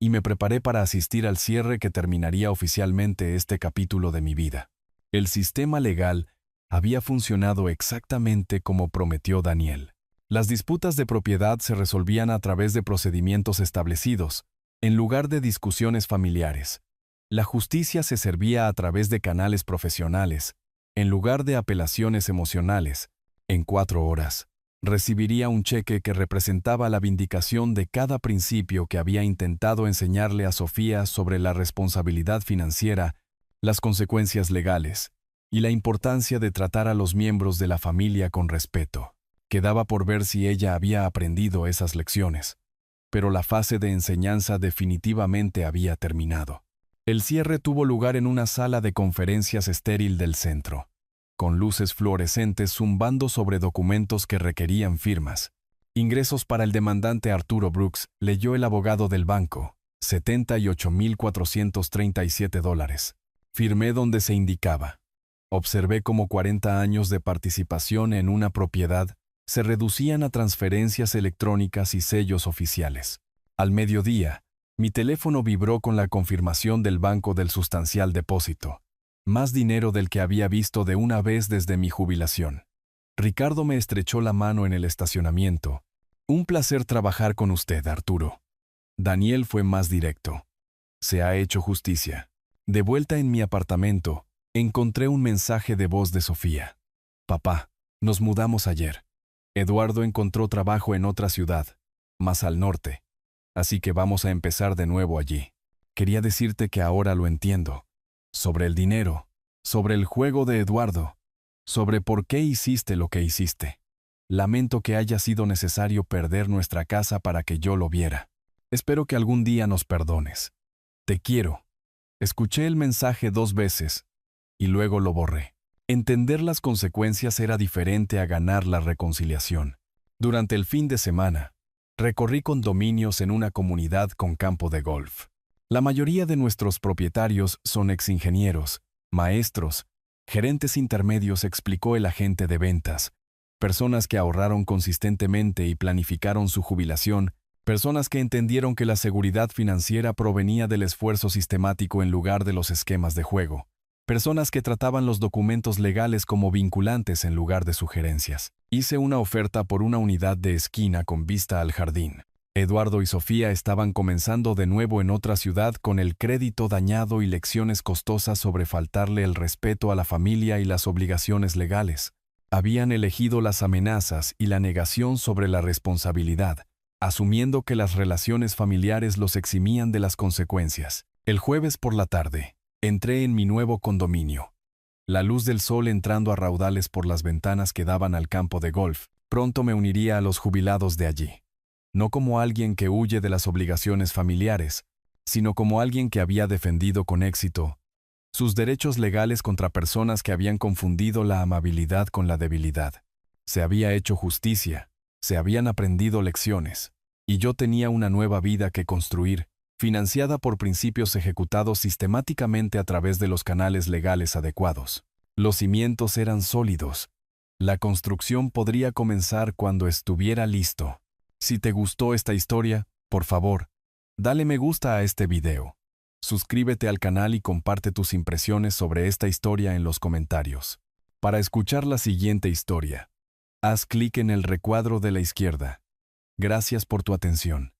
y me preparé para asistir al cierre que terminaría oficialmente este capítulo de mi vida. El sistema legal había funcionado exactamente como prometió Daniel. Las disputas de propiedad se resolvían a través de procedimientos establecidos, en lugar de discusiones familiares. La justicia se servía a través de canales profesionales, en lugar de apelaciones emocionales. En 4 horas, recibiría un cheque que representaba la vindicación de cada principio que había intentado enseñarle a Sofía sobre la responsabilidad financiera, las consecuencias legales y la importancia de tratar a los miembros de la familia con respeto. Quedaba por ver si ella había aprendido esas lecciones, pero la fase de enseñanza definitivamente había terminado. El cierre tuvo lugar en una sala de conferencias estéril del centro, con luces fluorescentes zumbando sobre documentos que requerían firmas. Ingresos para el demandante Arturo Brooks, leyó el abogado del banco, $78,437. Firmé donde se indicaba. Observé cómo 40 años de participación en una propiedad se reducían a transferencias electrónicas y sellos oficiales. Al mediodía, mi teléfono vibró con la confirmación del banco del sustancial depósito. Más dinero del que había visto de una vez desde mi jubilación. Ricardo me estrechó la mano en el estacionamiento. Un placer trabajar con usted, Arturo. Daniel fue más directo. Se ha hecho justicia. De vuelta en mi apartamento, encontré un mensaje de voz de Sofía. Papá, nos mudamos ayer. Eduardo encontró trabajo en otra ciudad, más al norte. Así que vamos a empezar de nuevo allí. Quería decirte que ahora lo entiendo. Sobre el dinero, sobre el juego de Eduardo, sobre por qué hiciste lo que hiciste. Lamento que haya sido necesario perder nuestra casa para que yo lo viera. Espero que algún día nos perdones. Te quiero. Escuché el mensaje 2 veces, y luego lo borré. Entender las consecuencias era diferente a ganar la reconciliación. Durante el fin de semana, recorrí condominios en una comunidad con campo de golf. La mayoría de nuestros propietarios son exingenieros, maestros, gerentes intermedios, explicó el agente de ventas, personas que ahorraron consistentemente y planificaron su jubilación, personas que entendieron que la seguridad financiera provenía del esfuerzo sistemático en lugar de los esquemas de juego, Personas que trataban los documentos legales como vinculantes en lugar de sugerencias. Hice una oferta por una unidad de esquina con vista al jardín. Eduardo y Sofía estaban comenzando de nuevo en otra ciudad con el crédito dañado y lecciones costosas sobre faltarle el respeto a la familia y las obligaciones legales. Habían elegido las amenazas y la negación sobre la responsabilidad, asumiendo que las relaciones familiares los eximían de las consecuencias. El jueves por la tarde, entré en mi nuevo condominio. La luz del sol entrando a raudales por las ventanas que daban al campo de golf, pronto me uniría a los jubilados de allí. No como alguien que huye de las obligaciones familiares, sino como alguien que había defendido con éxito sus derechos legales contra personas que habían confundido la amabilidad con la debilidad. Se había hecho justicia, se habían aprendido lecciones, y yo tenía una nueva vida que construir, financiada por principios ejecutados sistemáticamente a través de los canales legales adecuados. Los cimientos eran sólidos. La construcción podría comenzar cuando estuviera listo. Si te gustó esta historia, por favor, dale me gusta a este video. Suscríbete al canal y comparte tus impresiones sobre esta historia en los comentarios. Para escuchar la siguiente historia, haz clic en el recuadro de la izquierda. Gracias por tu atención.